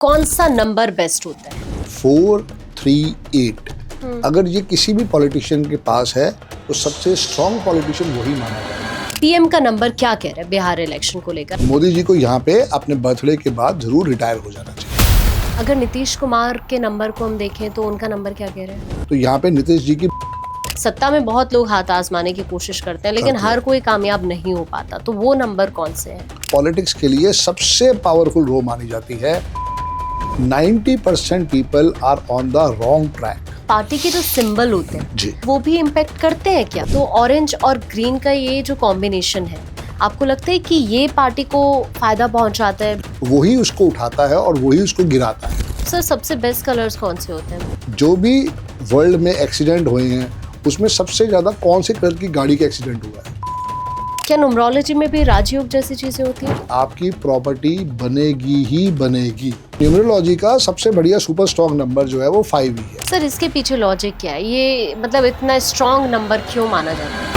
कौन सा number best होता है? 438। अगर ये किसी भी पॉलिटिशियन के पास है तो सबसे स्ट्रॉन्ग पॉलिटिशियन वही माना जाएगा। पीएम का नंबर क्या कह रहा है बिहार इलेक्शन को लेकर? मोदी जी को यहाँ पे अपने बर्थडे के बाद जरूर रिटायर हो जाना चाहिए। अगर नीतीश कुमार के नंबर को हम देखें तो उनका नंबर क्या कह रहे हैं? तो यहाँ पे नीतीश जी की सत्ता में बहुत लोग हाथ आजमाने की कोशिश करते हैं, लेकिन हर कोई कामयाब नहीं हो पाता, तो वो नंबर कौन से हैं? पॉलिटिक्स के लिए सबसे पावरफुल रो मानी जाती है। 90% people are on the wrong track. Party के जो सिंबल होते हैं जी, वो भी इम्पैक्ट करते हैं क्या? तो ऑरेंज और ग्रीन का ये जो कॉम्बिनेशन है, आपको लगता है कि ये पार्टी को फायदा पहुंचाता है? वही उसको उठाता है और वही उसको गिराता है। सर, सबसे बेस्ट कलर्स कौन से होते हैं? जो भी वर्ल्ड में एक्सीडेंट हुए हैं उसमें सबसे ज्यादा कौन से कलर की गाड़ी का एक्सीडेंट हुआ है? क्या न्यूमरोलॉजी में भी राजयोग जैसी चीजें होती हैं? आपकी प्रॉपर्टी बनेगी ही बनेगी। न्यूमरोलॉजी का सबसे बढ़िया सुपर स्ट्रॉन्ग नंबर जो है वो 5 ही है। सर, इसके पीछे लॉजिक क्या है? ये मतलब इतना स्ट्रॉन्ग नंबर क्यों माना जाता है?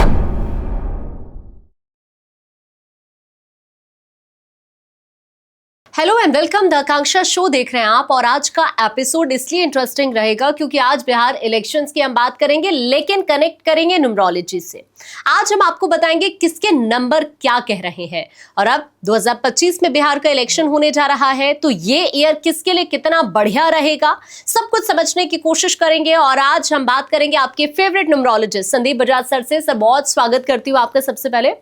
Hello and welcome, the Akanksha show देख रहे हैं आप। और आज का एपिसोड इसलिए इंटरेस्टिंग रहेगा क्योंकि आज बिहार इलेक्शंस की हम बात करेंगे, लेकिन कनेक्ट करेंगे न्यूमरोलॉजी से। आज हम आपको बताएंगे किसके नंबर क्या कह रहे हैं। और अब 2025 में बिहार का इलेक्शन होने जा रहा है, तो ये ईयर किसके लिए कितना बढ़िया रहेगा, सब कुछ समझने की कोशिश करेंगे। और आज हम बात करेंगे आपके favourite numerologist Sandeep Bajaj sir से। सर, बहुत स्वागत करती हूँ आपका। सबसे पहले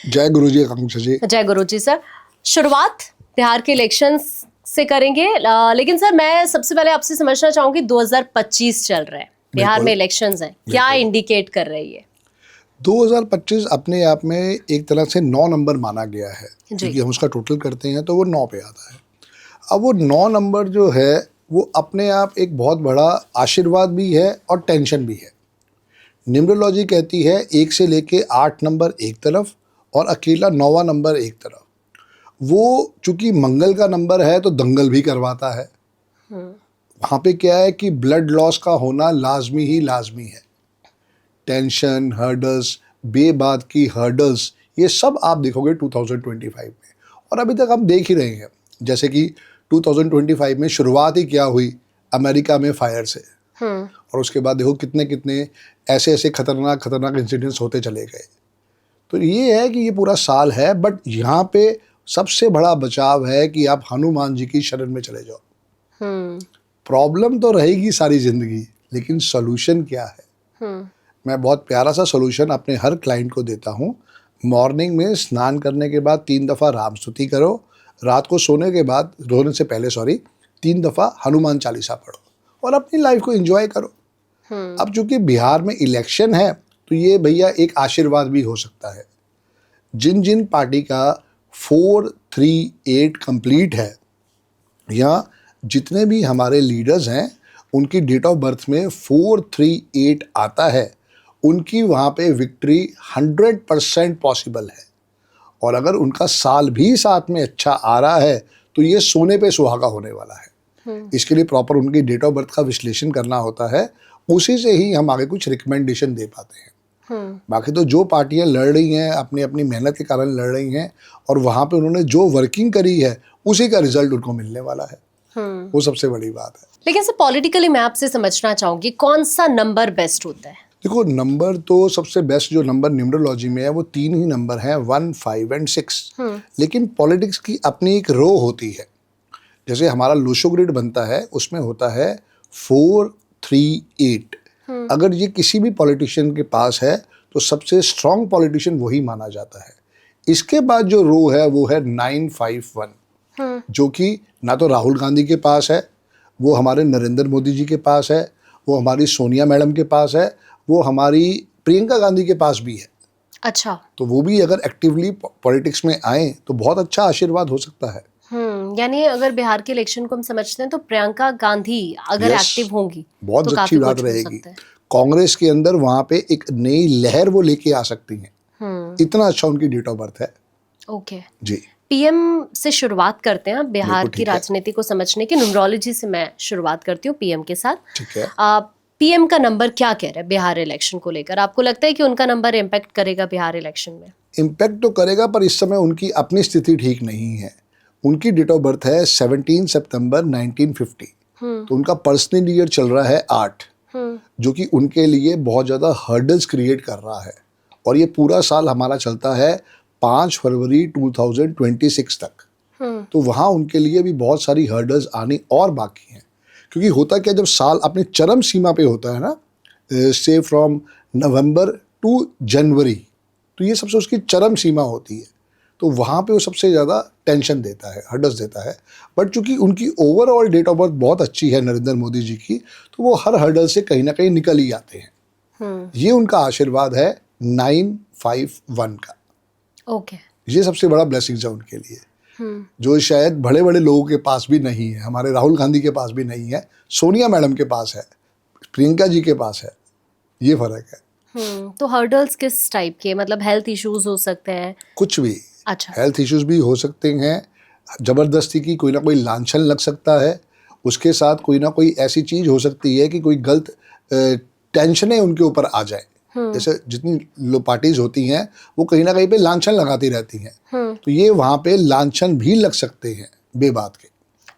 जय गुरु जी आकांक्षा जी। जय गुरु जी। सर, शुरुआत बिहार के इलेक्शंस से करेंगे, लेकिन सर मैं सबसे पहले आपसे समझना चाहूंगी 2025 चल रहा है, बिहार में इलेक्शंस हैं, क्या इंडिकेट कर रही है? 2025 अपने आप में एक तरह से 9 नंबर माना गया है, क्योंकि हम उसका टोटल करते हैं तो वो 9 पे आता है। अब वो 9 नंबर जो है वो अपने आप एक बहुत बड़ा आशीर्वाद भी है और टेंशन भी है। न्यूमरोलॉजी कहती है 1 से लेके 8 नंबर एक तरफ और अकेला 9वां नंबर एक तरफ। वो चूंकि मंगल का नंबर है तो दंगल भी करवाता है। वहाँ पे क्या है कि ब्लड लॉस का होना लाजमी ही लाजमी है। टेंशन, हर्डल्स, बेबाद की हर्डल्स, ये सब आप देखोगे 2025 में। और अभी तक हम देख ही रहे हैं, जैसे कि 2025 में शुरुआत ही क्या हुई अमेरिका में फायर से, और उसके बाद देखो कितने कितने ऐसे ऐसे खतरनाक इंसिडेंट्स होते चले गए। तो ये है कि ये पूरा साल है, बट यहाँ पे सबसे बड़ा बचाव है कि आप हनुमान जी की शरण में चले जाओ। प्रॉब्लम तो रहेगी सारी जिंदगी, लेकिन सोल्यूशन क्या है? मैं बहुत प्यारा सा सोल्यूशन अपने हर क्लाइंट को देता हूँ। मॉर्निंग में स्नान करने के बाद 3 दफ़ा राम स्तुति करो, रात को सोने से पहले 3 दफ़ा हनुमान चालीसा पढ़ो और अपनी लाइफ को एंजॉय करो। अब चूंकि बिहार में इलेक्शन है तो ये भैया एक आशीर्वाद भी हो सकता है। जिन जिन पार्टी का 438 कंप्लीट है, या जितने भी हमारे लीडर्स हैं उनकी डेट ऑफ बर्थ में 438 आता है, उनकी वहाँ पे विक्ट्री 100% पॉसिबल है। और अगर उनका साल भी साथ में अच्छा आ रहा है तो ये सोने पे सुहागा होने वाला है। इसके लिए प्रॉपर उनकी डेट ऑफ बर्थ का विश्लेषण करना होता है, उसी से ही हम आगे कुछ रिकमेंडेशन दे पाते हैं। बाकी तो जो पार्टियां लड़ रही हैं अपनी अपनी मेहनत के कारण लड़ रही हैं, और वहाँ पे उन्होंने जो वर्किंग करी है उसी का रिजल्ट उनको मिलने वाला है। वो सबसे बड़ी बात है। लेकिन सर, पॉलिटिकली मैं आपसे समझना चाहूंगी कौन सा नंबर बेस्ट होता है? देखो, नंबर तो सबसे बेस्ट जो नंबर न्यूमरोलॉजी में है वो 3 ही नंबर हैं, 1, 5 एंड 6। लेकिन पॉलिटिक्स की अपनी एक रो होती है। जैसे हमारा लोशो ग्रिड बनता है, उसमें होता है 438। अगर ये किसी भी पॉलिटिशियन के पास है तो सबसे स्ट्रॉन्ग पॉलिटिशियन वही माना जाता है। इसके बाद जो रो है वो है 951, जो कि ना तो राहुल गांधी के पास है, वो हमारे नरेंद्र मोदी जी के पास है, वो हमारी सोनिया मैडम के पास है, वो हमारी प्रियंका गांधी के पास भी है। अच्छा, तो वो भी अगर एक्टिवली पॉलिटिक्स में आए तो बहुत अच्छा आशीर्वाद हो सकता है। यानी अगर बिहार के इलेक्शन को हम समझते हैं तो प्रियंका गांधी अगर एक्टिव होंगी बहुत तो अच्छी बात रहेगी। कांग्रेस के अंदर वहां पे एक नई लहर वो लेके आ सकती हैं। इतना अच्छा उनकी डेट ऑफ बर्थ है। ओके जी, पीएम से शुरुआत करते हैं। बिहार की राजनीति को समझने की न्यूमरोलॉजी से मैं शुरुआत करती हूँ पीएम के साथ। ठीक है। पीएम का नंबर क्या कह रहा है बिहार इलेक्शन को लेकर? आपको लगता है कि उनका नंबर इम्पैक्ट करेगा बिहार इलेक्शन में? इम्पैक्ट तो करेगा, पर इस समय उनकी अपनी स्थिति ठीक नहीं है। उनकी डेट ऑफ बर्थ है 17 सितंबर 1950। तो उनका पर्सनल ईयर चल रहा है 8, जो कि उनके लिए बहुत ज़्यादा हर्डल्स क्रिएट कर रहा है। और ये पूरा साल हमारा चलता है 5 फरवरी 2026 तक। तो वहाँ उनके लिए भी बहुत सारी हर्डल्स आनी और बाकी हैं। क्योंकि होता क्या, जब साल अपनी चरम सीमा पे होता है ना, से फ्रॉम नवंबर टू जनवरी, तो ये सबसे उसकी चरम सीमा होती है। तो वहाँ पे वो सबसे ज़्यादा टेंशन देता है, हर्डल्स देता है। बट चूंकि उनकी ओवरऑल डेट ऑफ बर्थ बहुत अच्छी है नरेंद्र मोदी जी की, तो वो हर हर्डल से कहीं ना कहीं निकल ही आते हैं। ये उनका आशीर्वाद है 951 का। ओके। ये सबसे बड़ा ब्लेसिंग्स है उनके लिए, जो शायद बड़े बड़े लोगों के पास भी नहीं है। हमारे राहुल गांधी के पास भी नहीं है, सोनिया मैडम के पास है, प्रियंका जी के पास है। ये फर्क है। तो हर्डल्स किस टाइप के, मतलब हेल्थ इश्यूज हो सकते हैं? कुछ भी। अच्छा। हेल्थ इश्यूज भी हो सकते हैं, जबरदस्ती की कोई ना कोई लांछन लग सकता है, उसके साथ कोई ना कोई ऐसी चीज हो सकती है कि कोई गलत टेंशनें उनके ऊपर आ जाए। जैसे जितनी पार्टीज होती हैं वो कहीं ना कहीं पे लांछन लगाती रहती हैं, तो ये वहाँ पे लांछन भी लग सकते हैं बेबात के।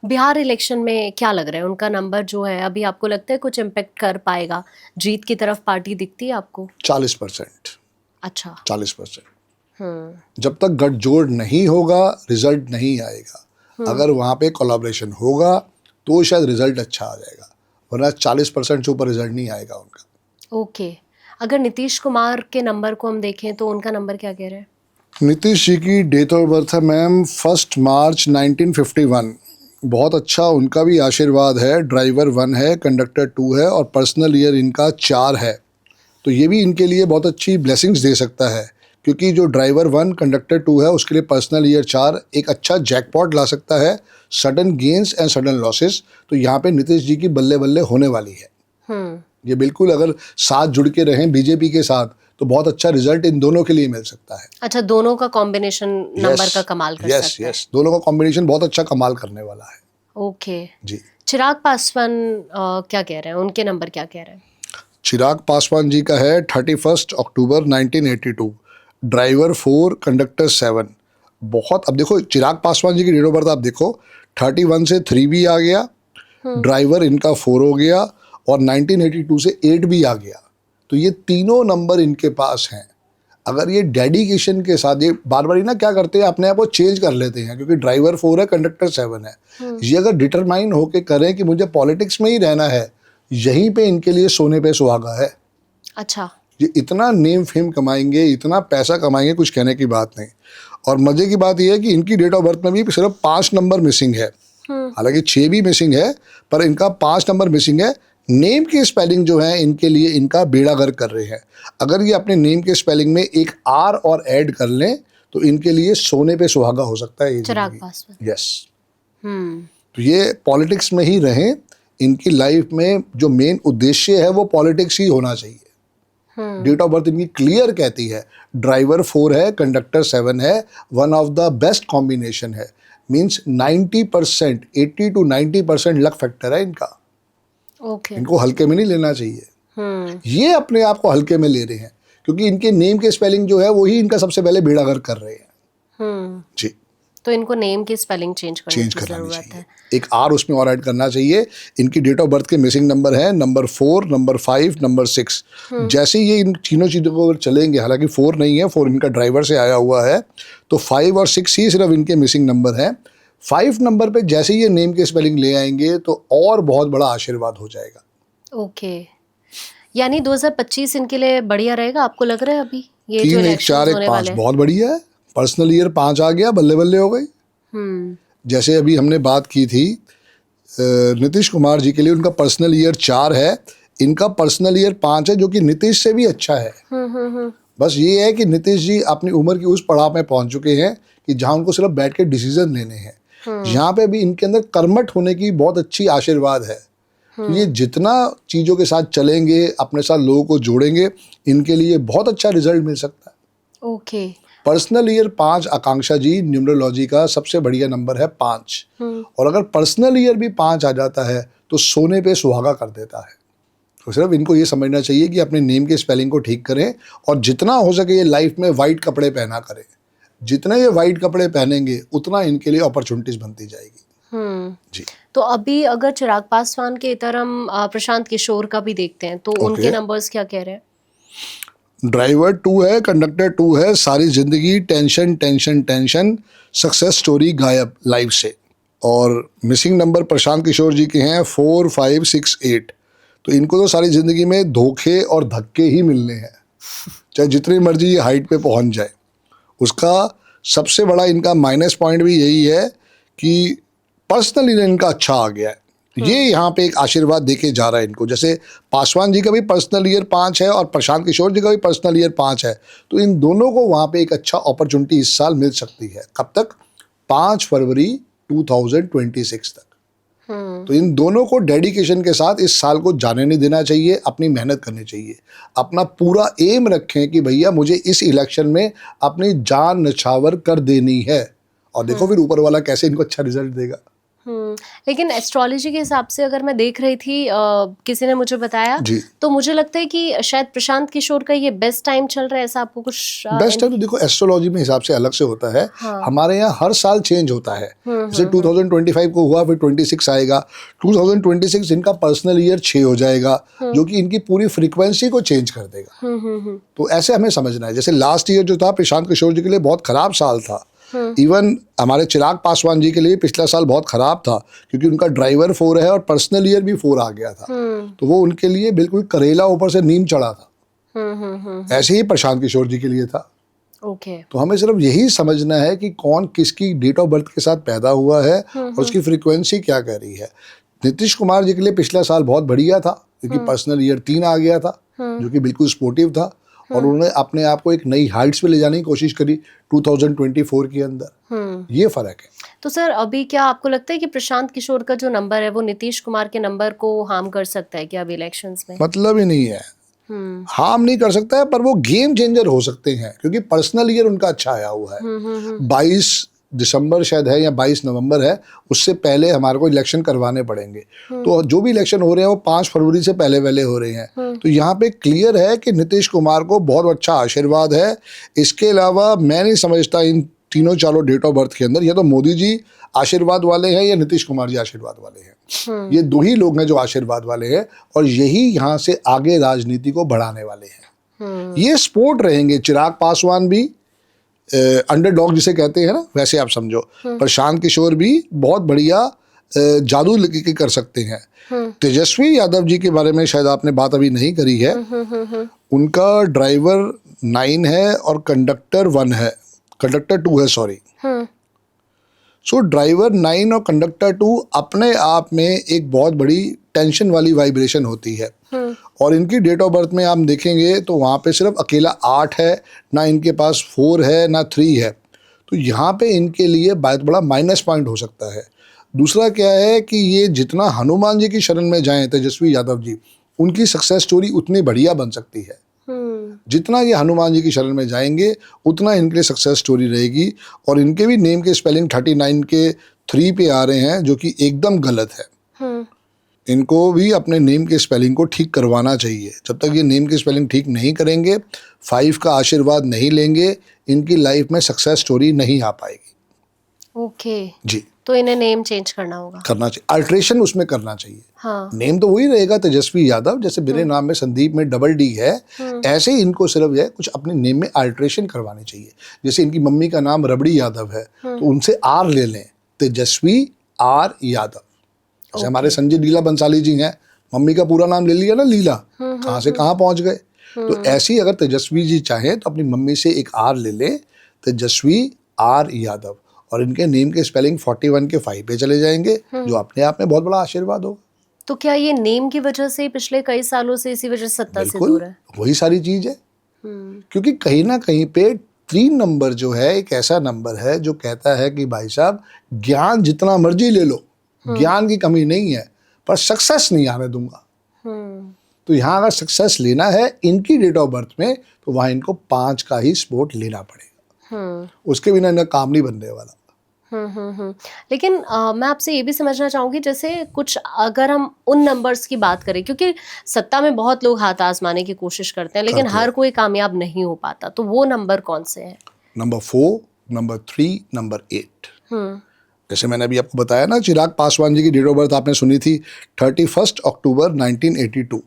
बिहार इलेक्शन में क्या लग रहा है, उनका नंबर जो है अभी आपको लगता है कुछ इम्पेक्ट कर पाएगा? जीत की तरफ पार्टी दिखती है आपको? 40%। अच्छा। 40%। जब तक गठजोड़ नहीं होगा रिजल्ट नहीं आएगा। अगर वहाँ पे कोलैबोरेशन होगा तो शायद रिजल्ट अच्छा आ जाएगा, वरना 40% से ऊपर रिजल्ट नहीं आएगा उनका। ओके। अगर नीतीश कुमार के नंबर को हम देखें तो उनका नंबर क्या कह रहे हैं? नीतीश जी की डेट ऑफ बर्थ है मैम 1 मार्च 1951। बहुत अच्छा, उनका भी आशीर्वाद है। ड्राइवर 1 है, कंडक्टर 2 है और पर्सनल ईयर इनका 4 है। तो ये भी इनके लिए बहुत अच्छी ब्लेसिंग्स दे सकता है, क्योंकि जो ड्राइवर 1 कंडक्टर 2 है उसके लिए पर्सनल ईयर 4 एक अच्छा जैकपॉट ला सकता है, sudden gains and sudden losses. तो यहाँ पे नीतीश जी की बल्ले बल्ले होने वाली है। ये बिल्कुल अगर साथ जुड़ के रहें बीजेपी के साथ तो बहुत अच्छा रिजल्ट इन दोनों के लिए मिल सकता है। अच्छा, दोनों का कॉम्बिनेशन नंबर का कमाल कर सकता है। यस, दोनों का कॉम्बिनेशन बहुत अच्छा कमाल करने वाला है। ओके जी। चिराग पासवान क्या कह रहे हैं, उनके नंबर क्या कह रहे हैं? चिराग पासवान जी का है 31 अक्टूबर 1982। Driver 4, conductor 7। बहुत, अब देखो चिराग पासवान जी की डेट ऑफ बर्थ आप देखो, 31 से 3 भी आ गया, ड्राइवर इनका 4 हो गया और 1982 से 8 भी आ गया। तो ये तीनों नंबर इनके पास हैं। अगर ये डेडिकेशन के साथ, ये बार बार ना क्या करते हैं, अपने आप को चेंज कर लेते हैं, क्योंकि ड्राइवर 4 है, कंडक्टर 7 है। ये अगर डिटरमाइन होके करें कि मुझे पॉलिटिक्स में ही रहना है, यहीं पे इनके लिए सोने पे सुहागा है। अच्छा। ये इतना नेम फेम कमाएंगे, इतना पैसा कमाएंगे, कुछ कहने की बात नहीं। और मजे की बात यह है कि इनकी डेट ऑफ बर्थ में भी सिर्फ 5 नंबर मिसिंग है। हालांकि 6 भी मिसिंग है, पर इनका 5 नंबर मिसिंग है। नेम की स्पेलिंग जो है इनके लिए इनका बेड़ा गर्क कर रहे हैं। अगर ये अपने नेम के स्पेलिंग में एक आर और ऐड कर लें तो इनके लिए सोने पे सुहागा हो सकता है ये चिराग पासवान। यस। तो ये पॉलिटिक्स में ही रहें, इनकी लाइफ में जो मेन उद्देश्य है वो पॉलिटिक्स ही होना चाहिए। डेट ऑफ बर्थ इनकी क्लियर कहती है, ड्राइवर 4 है, कंडक्टर 7 है, one of the best combination है। मीन्स 90%, 80 to 90% लक फैक्टर है इनका। ओके। इनको हल्के में नहीं लेना चाहिए। ये अपने आप को हल्के में ले रहे हैं, क्योंकि इनके नेम के स्पेलिंग जो है वही इनका सबसे पहले बेड़ा गर्क कर रहे हैं। जी। तो इनको नेम की स्पेलिंग चेंज करने की जरूरत है। एक आर उसमें और ऐड करना चाहिए। इनकी डेट ऑफ बर्थ के मिसिंग नंबर है नंबर 4, नंबर 5, नंबर 6। जैसे ये इन तीनों चीज़ों को चलेंगे, हालांकि 4 नहीं है, 4 इनका ड्राइवर से आया हुआ है, तो 5 और 6 ही सिर्फ इनके मिसिंग नंबर हैं। 5 नंबर पे जैसे ये नेम के स्पेलिंग ले आएंगे तो और बहुत बड़ा आशीर्वाद हो जाएगा। ओके, यानी 2025 इनके लिए बढ़िया रहेगा, आपको लग रहा है? अभी ये जो 3, 1, 4, 1, 5 बहुत बढ़िया है। पर्सनल ईयर 5 आ गया, बल्ले बल्ले हो गई। जैसे अभी हमने बात की थी नीतीश कुमार जी के लिए, उनका पर्सनल ईयर 4 है, इनका पर्सनल ईयर 5 है, जो कि नीतीश से भी अच्छा है। बस ये है कि नीतीश जी अपनी उम्र की उस पड़ाव में पहुंच चुके हैं कि जहां उनको सिर्फ बैठ के डिसीजन लेने हैं। यहाँ पे भी इनके अंदर कर्मठ होने की बहुत अच्छी आशीर्वाद है। तो ये जितना चीज़ों के साथ चलेंगे, अपने साथ लोगों को जोड़ेंगे, इनके लिए बहुत अच्छा रिजल्ट मिल सकता है। ओके। पर्सनल ईयर 5 आकांक्षा जी, न्यूमरोलॉजी का सबसे बढ़िया नंबर है 5। और अगर पर्सनल ईयर भी 5 आ जाता है तो सोने पे सुहागा कर देता है। तो सिर्फ इनको ये समझना चाहिए कि अपने नेम के स्पेलिंग को ठीक करें और जितना हो सके ये लाइफ में वाइट कपड़े पहना करें। जितने ये वाइट कपड़े पहनेंगे उतना इनके लिए अपॉर्चुनिटीज बनती जाएगी। जी। तो अभी अगर चिराग पासवान के इतर हम प्रशांत किशोर का भी देखते हैं तो उनके नंबर्स क्या कह रहे हैं? ड्राइवर 2 है, कंडक्टर 2 है, सारी जिंदगी tension tension tension, success story गायब लाइफ से। और मिसिंग नंबर प्रशांत किशोर जी के हैं 4, 5, 6, 8। तो इनको तो सारी जिंदगी में धोखे और धक्के ही मिलने हैं, चाहे जितनी मर्जी ये हाइट पे पहुंच जाए। उसका सबसे बड़ा इनका माइनस पॉइंट भी यही है कि पर्सनली इनका अच्छा आ गया है। ये यहाँ पे एक आशीर्वाद देके जा रहा है इनको। जैसे पासवान जी का भी पर्सनल ईयर 5 है और प्रशांत किशोर जी का भी पर्सनल ईयर 5 है, तो इन दोनों को वहाँ पे एक अच्छा अपॉर्चुनिटी इस साल मिल सकती है। कब तक? 5 फरवरी 2026 तक। तो इन दोनों को डेडिकेशन के साथ इस साल को जाने नहीं देना चाहिए, अपनी मेहनत करनी चाहिए, अपना पूरा एम रखें कि भैया मुझे इस इलेक्शन में अपनी जान नछावर कर देनी है, और देखो फिर ऊपर वाला कैसे इनको अच्छा रिजल्ट देगा। लेकिन एस्ट्रोलॉजी के हिसाब से अगर मैं देख रही थी, किसी ने मुझे बताया जी। तो मुझे लगता है कि शायद प्रशांत किशोर का ये बेस्ट टाइम चल रहा है, ऐसा आपको कुछ? बेस्ट टाइम तो देखो एस्ट्रोलॉजी में हिसाब से अलग से होता है। हाँ। हमारे यहाँ हर साल चेंज होता है। जैसे 2025 को हुआ, फिर 26 आएगा, 2026 इनका पर्सनल ईयर 6 हो जाएगा, जो कि इनकी पूरी फ्रीक्वेंसी को चेंज कर देगा। तो ऐसे हमें समझना है। जैसे लास्ट ईयर जो था प्रशांत किशोर जी के लिए बहुत खराब साल था। इवन हमारे चिराग पासवान जी के लिए पिछला साल बहुत खराब था, क्योंकि उनका ड्राइवर 4 है और पर्सनल ईयर भी 4 आ गया था। तो वो उनके लिए बिल्कुल करेला ऊपर से नीम चढ़ा था। ऐसे ही प्रशांत किशोर जी के लिए था। तो हमें सिर्फ यही समझना है कि कौन किसकी डेट ऑफ बर्थ के साथ पैदा हुआ है और उसकी फ्रीक्वेंसी क्या कह रही है। नीतीश कुमार जी के लिए पिछला साल बहुत बढ़िया था, क्योंकि पर्सनल ईयर 3 आ गया था, जो कि बिल्कुल स्पोर्टिव था, और उन्होंने अपने आप को एक नई हाइट्स पे ले जाने की कोशिश करी 2024 के अंदर। ये फर्क है। तो सर अभी क्या आपको लगता है कि प्रशांत किशोर का जो नंबर है वो नीतीश कुमार के नंबर को हार्म कर सकता है क्या अभी इलेक्शंस में? मतलब ही नहीं है, हार्म नहीं कर सकता है, पर वो गेम चेंजर हो सकते हैं, क्योंकि पर्सनल ईयर उनका अच्छा आया हुआ है। 22 दिसंबर शायद है या 22 नवंबर है, उससे पहले हमारे को इलेक्शन करवाने पड़ेंगे। तो जो भी इलेक्शन हो रहे हैं वो 5 फरवरी से पहले पहले हो रहे हैं। तो यहाँ पे क्लियर है कि नीतीश कुमार को बहुत अच्छा आशीर्वाद है। इसके अलावा मैं नहीं समझता इन तीनों चारों डेट ऑफ बर्थ के अंदर या तो मोदी जी आशीर्वाद वाले हैं या नीतीश कुमार जी आशीर्वाद वाले हैं। ये दो ही लोग हैं जो आशीर्वाद वाले हैं, और यही यहाँ से आगे राजनीति को बढ़ाने वाले हैं। ये सपोर्ट रहेंगे। चिराग पासवान भी अंडरडॉग जिसे कहते हैं ना, वैसे आप समझो। प्रशांत किशोर भी बहुत बढ़िया जादू लेके कर सकते हैं। तेजस्वी यादव जी के बारे में शायद आपने बात अभी नहीं करी है। उनका ड्राइवर 9 है और कंडक्टर 1 है, कंडक्टर 2 है, सॉरी। सो ड्राइवर 9 और कंडक्टर 2 अपने आप में एक बहुत बड़ी टेंशन वाली वाइब्रेशन होती है। और इनकी डेट ऑफ बर्थ में आप देखेंगे तो वहाँ पे सिर्फ अकेला 8 है, ना इनके पास 4 है ना 3 है। तो यहाँ पे इनके लिए बहुत बड़ा माइनस पॉइंट हो सकता है। दूसरा क्या है कि ये जितना हनुमान जी की शरण में जाएं तेजस्वी यादव जी, उनकी सक्सेस स्टोरी उतनी बढ़िया बन सकती है। जितना ये हनुमान जी की शरण में जाएंगे उतना इनके लिए सक्सेस स्टोरी रहेगी। और इनके भी नेम के स्पेलिंग 39 के 3 पे आ रहे हैं, जो कि एकदम गलत है। इनको भी अपने नेम के स्पेलिंग को ठीक करवाना चाहिए। जब तक ये नेम की स्पेलिंग ठीक नहीं करेंगे, 5 का आशीर्वाद नहीं लेंगे, इनकी लाइफ में सक्सेस स्टोरी नहीं आ पाएगी। ओके जी। तो इन्हें नेम चेंज करना होगा, करना चाहिए, अल्ट्रेशन उसमें करना चाहिए। हाँ। नेम तो वही रहेगा तेजस्वी यादव, जैसे मेरे नाम में संदीप में डबल डी है, ऐसे ही इनको सिर्फ है कुछ अपने नेम में अल्ट्रेशन करवानी चाहिए। जैसे इनकी मम्मी का नाम रबड़ी यादव है, तो उनसे आर ले लें, तेजस्वी आर यादव। जैसे हमारे संजय लीला बंसाली जी हैं, मम्मी का पूरा नाम ले लिया ना, लीला, कहाँ से कहाँ पहुंच गए। तो ऐसी अगर तेजस्वी जी चाहें तो अपनी मम्मी से एक आर ले लें, तेजस्वी आर यादव, और इनके नेम के स्पेलिंग 41 के 5 पे चले जाएंगे, जो अपने आप में बहुत बड़ा आशीर्वाद होगा। तो क्या ये नेम की वजह से पिछले कई सालों से इसी वजह से सत्ता से दूर है? वही सारी चीज है। क्योंकि कहीं ना कहीं पे 3 नंबर जो है एक ऐसा नंबर है जो कहता है कि भाई साहब ज्ञान जितना मर्जी ले लो, ज्ञान की कमी नहीं है, पर सक्सेस नहीं आने दूंगा। तो यहाँ अगर सक्सेस लेना है इनकी डेट ऑफ बर्थ में, तो वहाँ इनको 5 का ही सपोर्ट लेना पड़ेगा। उसके बिना इनका काम नहीं बनने वाला। लेकिन मैं आपसे ये भी समझना चाहूंगी, जैसे कुछ अगर हम उन नंबर्स की बात करें, क्योंकि सत्ता में बहुत लोग हाथ आजमाने की कोशिश करते हैं, लेकिन हर कोई कामयाब नहीं हो पाता, तो वो नंबर कौन से हैं? Number 4, number 3, number 8। जैसे मैंने अभी आपको बताया ना, चिराग पासवान जी की डेट ऑफ बर्थ आपने सुनी थी 31 अक्टूबर 1982।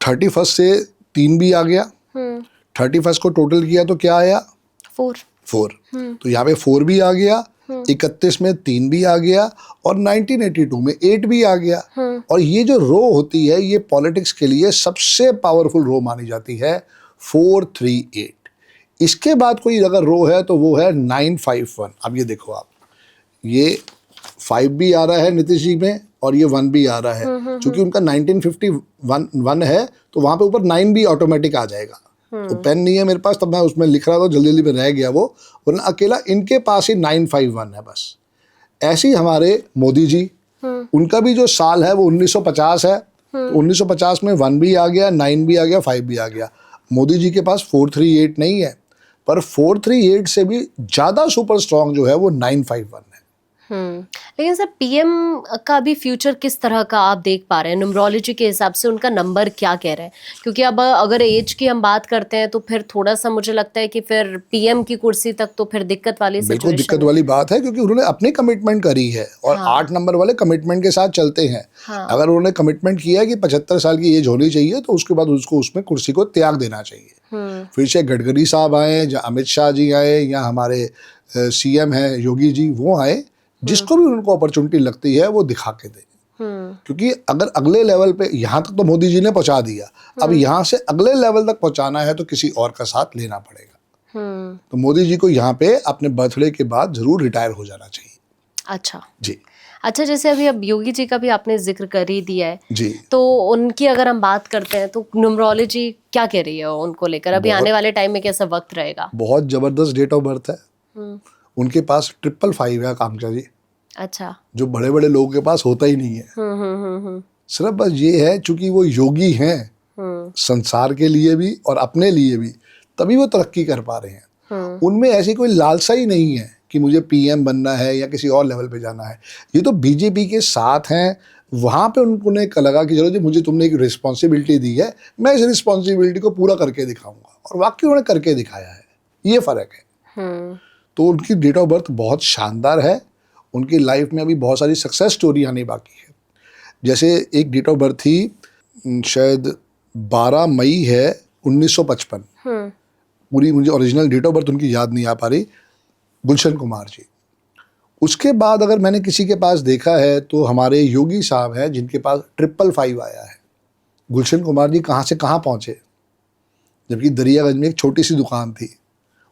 31 से 3 भी आ गया, 31 को टोटल किया तो क्या आया? 4। तो यहाँ पे 4 भी आ गया, 31 में 3 भी आ गया और 1982 में 8 भी आ गया। और ये जो रो होती है, ये पॉलिटिक्स के लिए सबसे पावरफुल रो मानी जाती है, 438। इसके बाद कोई अगर रो है तो वो है 951। अब ये देखो आप, ये 5 भी आ रहा है नीतीश जी में और ये 1 भी आ रहा है। क्योंकि उनका 1951 है तो वहां पे ऊपर 9 भी ऑटोमेटिक आ जाएगा। तो पेन नहीं है मेरे पास, तब मैं उसमें लिख रहा था, जल्दी जल्दी में रह गया वो, वरना अकेला इनके पास ही 951 है बस। ऐसे ही हमारे मोदी जी, उनका भी जो साल है वो 1950 है। तो 1950 में 1 भी आ गया, 9 भी आ गया, 5 भी आ गया। मोदी जी के पास 438 नहीं है, पर 438 से भी ज़्यादा सुपर स्ट्रॉन्ग जो है वो 951 है। लेकिन सर पीएम का भी फ्यूचर किस तरह का आप देख पा रहे हैं? न्यूमरोलॉजी के हिसाब से उनका नंबर क्या कह रहे हैं? क्योंकि अब अगर एज की हम बात करते हैं तो फिर थोड़ा सा मुझे लगता है कि फिर पीएम की कुर्सी तक तो फिर दिक्कत वाली बिल्कुल सिचुएशन दिक्कत वाली बात है, क्योंकि उन्होंने अपनी कमिटमेंट करी है और 8 नंबर वाले कमिटमेंट के साथ चलते हैं। अगर उन्होंने कमिटमेंट किया है कि 75 साल की एज होनी चाहिए तो उसके बाद उसको उसमें कुर्सी को त्याग देना चाहिए। फिर से गडकरी साहब आए, या अमित शाह जी आए, या हमारे सीएम हैं योगी जी, वो आए, जिसको भी उनको अपॉर्चुनिटी लगती है वो दिखा के दे। क्योंकि अगर अगले लेवल पे, यहाँ तक तो मोदी जी ने पहुंचा दिया, अब यहाँ से अगले लेवल तक पहुंचाना है तो किसी और का साथ लेना पड़ेगा। तो मोदी जी को यहाँ पे अपने बर्थडे के बाद जरूर रिटायर हो जाना चाहिए। अच्छा जी। अच्छा, जैसे अभी अब योगी जी का भी आपने जिक्र कर ही दिया है जी। तो उनकी अगर हम बात करते हैं तो न्यूमरोलॉजी क्या कह रही है उनको लेकर? अभी आने वाले टाइम में कैसा वक्त रहेगा? बहुत जबरदस्त डेट ऑफ बर्थ है उनके पास। 555 है आकांक्षा जी। अच्छा। जो बड़े बड़े लोगों के पास होता ही नहीं है। सिर्फ बस ये है, चूंकि वो योगी हैं संसार के लिए भी और अपने लिए भी, तभी वो तरक्की कर पा रहे हैं। उनमें ऐसी कोई लालसा ही नहीं है कि मुझे पीएम बनना है या किसी और लेवल पे जाना है। ये तो बीजेपी के साथ हैं, वहाँ पे उनको एक लगा कि चलो जी, मुझे तुमने एक रिस्पॉन्सिबिलिटी दी है, मैं इस रिस्पॉन्सिबिलिटी को पूरा करके दिखाऊंगा, और वाकई उन्होंने करके दिखाया है। ये फ़र्क है। तो उनकी डेट ऑफ बर्थ बहुत शानदार है। उनकी लाइफ में अभी बहुत सारी सक्सेस स्टोरी आनी बाकी है। जैसे एक डेट ऑफ बर्थ थी, शायद 12 मई है 1955। पूरी मुझे ओरिजिनल डेट ऑफ बर्थ उनकी याद नहीं आ पा रही, गुलशन कुमार जी। उसके बाद अगर मैंने किसी के पास देखा है तो हमारे योगी साहब हैं, जिनके पास 555 आया है। गुलशन कुमार जी कहाँ से कहाँ पहुँचे, जबकि दरियागंज में एक छोटी सी दुकान थी।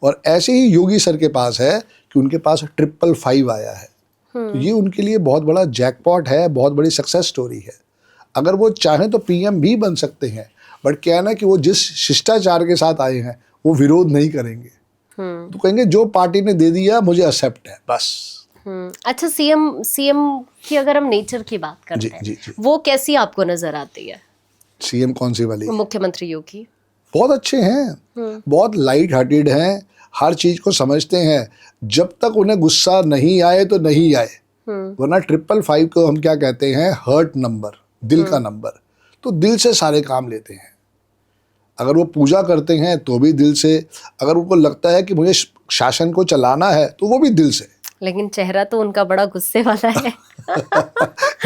और ऐसे ही योगी सर के पास है कि उनके पास 555 आया है। तो ये उनके लिए बहुत बड़ा जैकपॉट है, बहुत बड़ी सक्सेस स्टोरी है। अगर वो चाहें तो पीएम भी बन सकते हैं, बट क्या है ना कि वो जिस शिष्टाचार के साथ आए हैं वो विरोध नहीं करेंगे। तो कहेंगे जो पार्टी ने दे दिया मुझे एक्सेप्ट है, बस। अच्छा, सीएम की अगर हम नेचर की बात करते हैं, जी। वो कैसी आपको नजर आती है? सीएम कौन सी वाली? मुख्यमंत्री योगी। बहुत अच्छे हैं, बहुत लाइट हार्टेड हैं, हर चीज को समझते हैं। जब तक उन्हें गुस्सा नहीं आए तो नहीं आए, वरना 555 को हम क्या कहते हैं, हर्ट नंबर, दिल का नंबर। तो दिल से सारे काम लेते हैं। अगर वो पूजा करते हैं तो भी दिल से, अगर उनको लगता है कि मुझे शासन को चलाना है तो वो भी दिल से। लेकिन चेहरा तो उनका बड़ा गुस्से वाला है।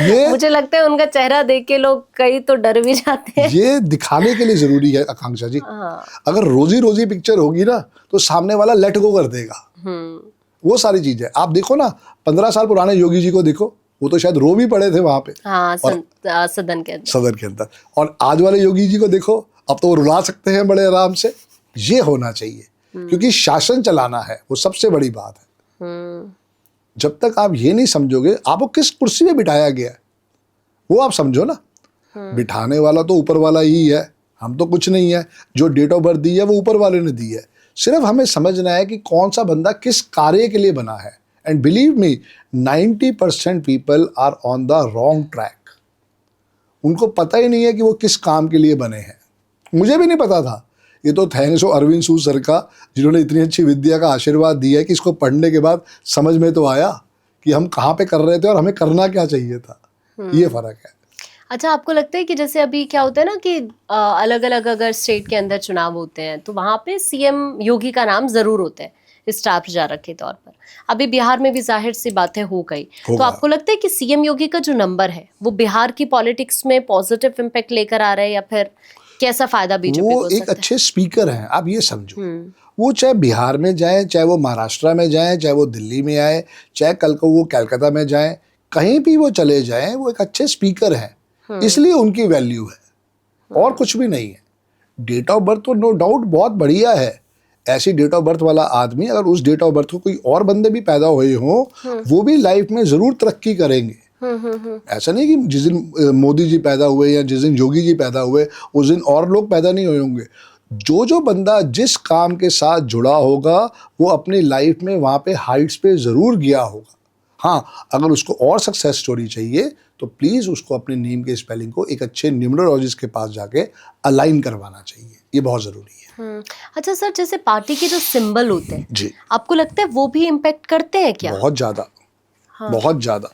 ये मुझे लगता है उनका चेहरा देख के लोग कई तो डर भी जाते हैं। ये दिखाने के लिए जरूरी है आकांक्षा जी। अगर रोजी रोजी पिक्चर होगी ना तो सामने वाला लेट गो कर देगा। वो सारी चीजें आप देखो ना, 15 साल पुराने योगी जी को देखो, वो तो शायद रो भी पड़े थे वहां पे। हाँ, सदन के अंदर। और आज वाले योगी जी को देखो, अब तो वो रुला सकते हैं बड़े आराम से। ये होना चाहिए, क्योंकि शासन चलाना है, वो सबसे बड़ी बात है। जब तक आप ये नहीं समझोगे आपको किस कुर्सी पे बिठाया गया है, वो आप समझो ना। बिठाने वाला तो ऊपर वाला ही है, हम तो कुछ नहीं है। जो डेट ऑफ बर्थ दी है वो ऊपर वाले ने दी है। सिर्फ हमें समझना है कि कौन सा बंदा किस कार्य के लिए बना है। And believe me, 90% people are on the wrong track. उनको पता ही नहीं है कि वो किस काम के लिए बने हैं। मुझे भी नहीं पता था। ये तो थैंक्स हो अरविंद सूद सर का, जिन्होंने इतनी अच्छी विद्या का आशीर्वाद दिया है कि इसको पढ़ने के बाद समझ में तो आया कि हम कहाँ पे कर रहे थे और हमें करना क्या चाहिए था। ये फर्क है। अच्छा, आपको लगता है कि जैसे अभी क्या होता है ना कि अलग अलग अगर स्टेट के अंदर चुनाव होते हैं तो वहाँ पे सीएम योगी का नाम जरूर होता है, स्टार प्रचारक के तौर पर। अभी बिहार में भी जाहिर सी बातें हो गई, तो आपको लगता है कि सीएम योगी का जो नंबर है वो बिहार की पॉलिटिक्स में पॉजिटिव इम्पैक्ट लेकर आ रहा है, या फिर कैसा फायदा बीजेपी को हो सकता है? वो एक अच्छे स्पीकर हैं, आप ये समझो। वो चाहे बिहार में जाए, चाहे वो महाराष्ट्र में जाए, चाहे वो दिल्ली में आए, चाहे कल को वो कलकत्ता में जाए, कहीं भी वो चले जाएं, वो एक अच्छे स्पीकर हैं, इसलिए उनकी वैल्यू है और कुछ भी नहीं है। डेट ऑफ बर्थ तो नो डाउट बहुत बढ़िया है। ऐसी डेट ऑफ बर्थ वाला आदमी, अगर उस डेट ऑफ बर्थ को कोई और बंदे भी पैदा हुए हों, वो भी लाइफ में जरूर तरक्की करेंगे। ऐसा नहीं कि जिस दिन मोदी जी पैदा हुए या जिस दिन योगी जी पैदा हुए उस दिन और लोग पैदा नहीं हुए होंगे। जो बंदा जिस काम के साथ जुड़ा होगा वो अपनी लाइफ में वहाँ पे हाइट्स पे ज़रूर गया होगा। हाँ, अगर उसको और सक्सेस स्टोरी चाहिए तो प्लीज़ उसको अपने नेम के स्पेलिंग को एक अच्छे न्यूमरोलॉजिस्ट के पास जाके अलाइन करवाना चाहिए, ये बहुत ज़रूरी है। अच्छा सर, जैसे पार्टी के जो सिंबल होते हैं जी, आपको लगता है वो भी इम्पैक्ट करते हैं क्या? बहुत ज़्यादा। बहुत ज़्यादा।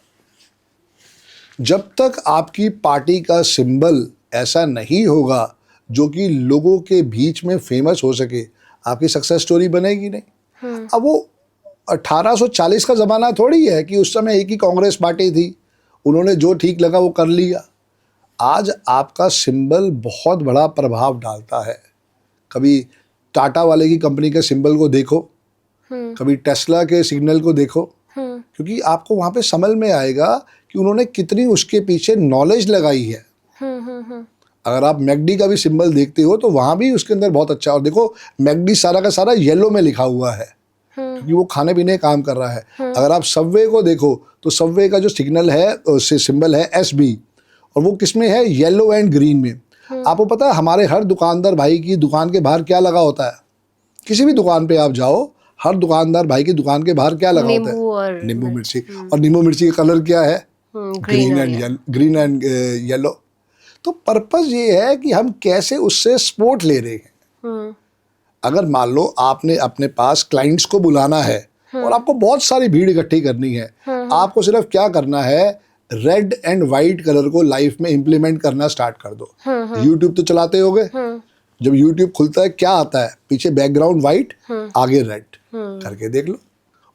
जब तक आपकी पार्टी का सिंबल ऐसा नहीं होगा जो कि लोगों के बीच में फेमस हो सके, आपकी सक्सेस स्टोरी बनेगी नहीं। अब वो 1840 का ज़माना थोड़ी है कि उस समय एक ही कांग्रेस पार्टी थी, उन्होंने जो ठीक लगा वो कर लिया। आज आपका सिंबल बहुत बड़ा प्रभाव डालता है। कभी टाटा वाले की कंपनी के सिंबल को देखो, कभी टेस्ला के सिग्नल को देखो, क्योंकि आपको वहाँ पे समझ में आएगा कि उन्होंने कितनी उसके पीछे नॉलेज लगाई है। अगर आप मैकडी का भी सिंबल देखते हो तो वहाँ भी उसके अंदर बहुत अच्छा, और देखो मैकडी सारा का सारा येलो में लिखा हुआ है क्योंकि वो खाने पीने काम कर रहा है। अगर आप सबवे को देखो तो सबवे का जो सिग्नल है, सिंबल है SB, और वो किस में है? येलो एंड ग्रीन में। आपको पता है हमारे हर दुकानदार भाई की दुकान के बाहर क्या लगा होता है? किसी भी दुकान पे आप जाओ, हर दुकानदार भाई की दुकान के बाहर क्या लगा होता है? नींबू मिर्ची। और नींबू मिर्ची का कलर क्या है? Green and yellow. तो पर्पस ये है कि हम कैसे उससे सपोर्ट ले रहे हैं। अगर मान लो आपने अपने पास क्लाइंट्स को बुलाना है और आपको बहुत सारी भीड़ इकट्ठी करनी है, आपको सिर्फ क्या करना है? रेड एंड वाइट कलर को लाइफ में इंप्लीमेंट करना स्टार्ट कर दो। यूट्यूब तो चलाते होगे, जब यूट्यूब खुलता है क्या आता है? पीछे बैकग्राउंड वाइट, आगे रेड करके देख लो।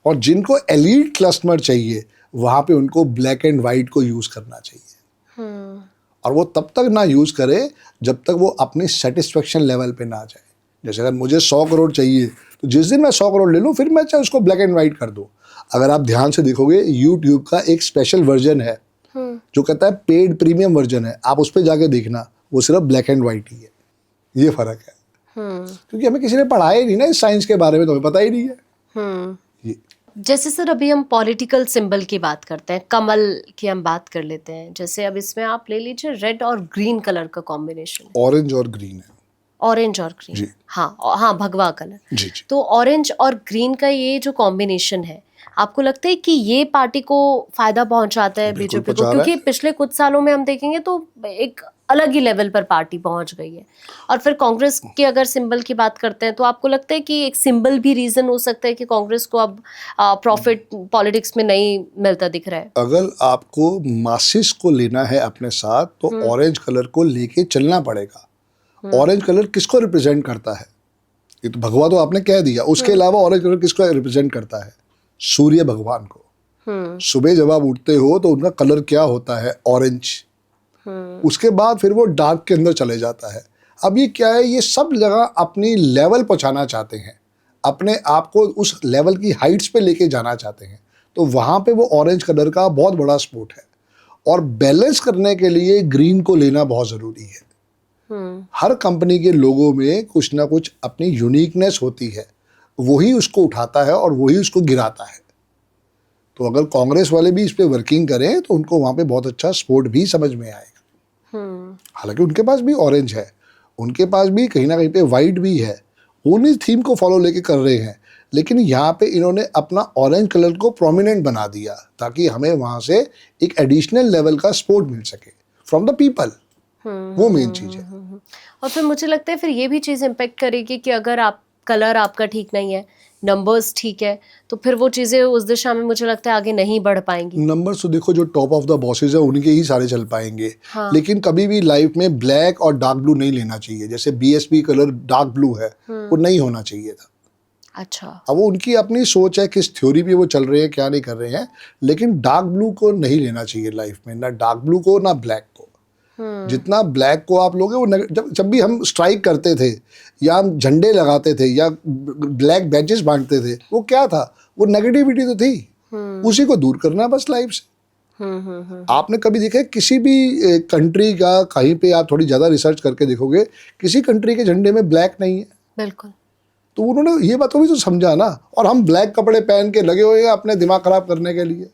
और जिनको एलीट कस्टमर चाहिए वहां पे उनको ब्लैक एंड वाइट को यूज करना चाहिए। और वो तब तक ना यूज करे जब तक वो अपनी सेटिस्फेक्शन लेवल पे ना जाए। जैसे अगर मुझे 100 करोड़ चाहिए तो जिस दिन मैं 100 करोड़ ले लूँ फिर मैं चाहे उसको ब्लैक एंड वाइट कर दूँ। अगर आप ध्यान से देखोगे यूट्यूब का एक स्पेशल वर्जन है जो कहता है पेड प्रीमियम वर्जन है, आप उस पर जाके देखना, वो सिर्फ ब्लैक एंड वाइट ही है। ये फर्क है क्योंकि हमें किसी ने पढ़ाया ही नहीं ना इस साइंस के बारे में, तो हमें पता ही नहीं है। ये जैसे सर अभी हम पॉलिटिकल सिंबल की बात करते हैं, कमल की हम बात कर लेते हैं। जैसे अब इसमें आप ले लीजिए रेड और ग्रीन कलर का कॉम्बिनेशन, ऑरेंज और ग्रीन है। ऑरेंज और ग्रीन, हाँ भगवा कलर। जी। तो ऑरेंज और ग्रीन का ये जो कॉम्बिनेशन है, आपको लगता है कि ये पार्टी को फायदा पहुंचाता है बीजेपी को? क्योंकि पिछले कुछ सालों में हम देखेंगे तो एक अलग ही लेवल पर पार्टी पहुंच गई है। और फिर कांग्रेस की अगर सिंबल की बात करते हैं तो आपको लगता है कि एक सिंबल भी रीजन हो सकता है कि कांग्रेस को अब प्रॉफिट पॉलिटिक्स में नहीं मिलता दिख रहा है? अगर आपको मासिस को लेना है अपने साथ तो ऑरेंज कलर को लेके चलना पड़ेगा। ऑरेंज कलर किसको रिप्रेजेंट करता है? ये तो भगवा तो आपने कह दिया, उसके अलावा ऑरेंज कलर किसको रिप्रेजेंट करता है? सूर्य भगवान को। सुबह जब आप उठते हो तो उनका कलर क्या होता है? ऑरेंज। उसके बाद फिर वो डार्क के अंदर चले जाता है। अब ये क्या है? ये सब जगह अपनी लेवल पहुंचाना चाहते हैं, अपने आप को उस लेवल की हाइट्स पे लेके जाना चाहते हैं, तो वहाँ पे वो ऑरेंज कलर का बहुत बड़ा सपोर्ट है। और बैलेंस करने के लिए ग्रीन को लेना बहुत ज़रूरी है। हर कंपनी के लोगों में कुछ ना कुछ अपनी यूनिकनेस होती है, वही उसको उठाता है और वही उसको गिराता है। तो अगर कांग्रेस वाले भी इस पे वर्किंग करें तो उनको वहाँ पे बहुत अच्छा सपोर्ट भी समझ में आएगा। हालांकि उनके पास भी ऑरेंज है, उनके पास भी कहीं ना कहीं पे वाइट भी है, उन्हीं थीम को फॉलो लेके कर रहे हैं, लेकिन यहाँ पे इन्होंने अपना ऑरेंज कलर को प्रोमिनेंट बना दिया ताकि हमें वहाँ से एक एडिशनल लेवल का सपोर्ट मिल सके फ्रॉम द पीपल। वो मेन चीज़ है। और फिर मुझे लगता है फिर ये भी चीज़ इम्पेक्ट करेगी कि अगर आप कलर आपका ठीक नहीं है, नंबर्स ठीक है, तो फिर वो चीज़ें उस दिशा में मुझे लगता है आगे नहीं बढ़ पाएंगी। नंबर्स तो देखो जो टॉप ऑफ द बॉसेज है उनके ही सारे चल पाएंगे। लेकिन कभी भी लाइफ में ब्लैक और डार्क ब्लू नहीं लेना चाहिए। जैसे BSP कलर डार्क ब्लू है, वो नहीं होना चाहिए था। अच्छा। अब वो उनकी अपनी सोच है, किस थ्योरी पे वो चल रहे हैं, क्या नहीं कर रहे हैं, लेकिन डार्क ब्लू को नहीं लेना चाहिए लाइफ में, ना डार्क ब्लू को ना ब्लैक को। जितना ब्लैक को आप लोगे वो जब भी हम स्ट्राइक करते थे या हम झंडे लगाते थे या ब्लैक बैजेस बांटते थे, वो क्या था, वो नेगेटिविटी तो थी, उसी को दूर करना बस लाइफ से। आपने कभी देखा है किसी भी कंट्री का, कहीं पे आप थोड़ी ज़्यादा रिसर्च करके देखोगे, किसी कंट्री के झंडे में ब्लैक नहीं है? बिल्कुल। तो उन्होंने ये बात भी तो समझा ना, और हम ब्लैक कपड़े पहन के लगे हुए हैं अपने दिमाग खराब करने के लिए।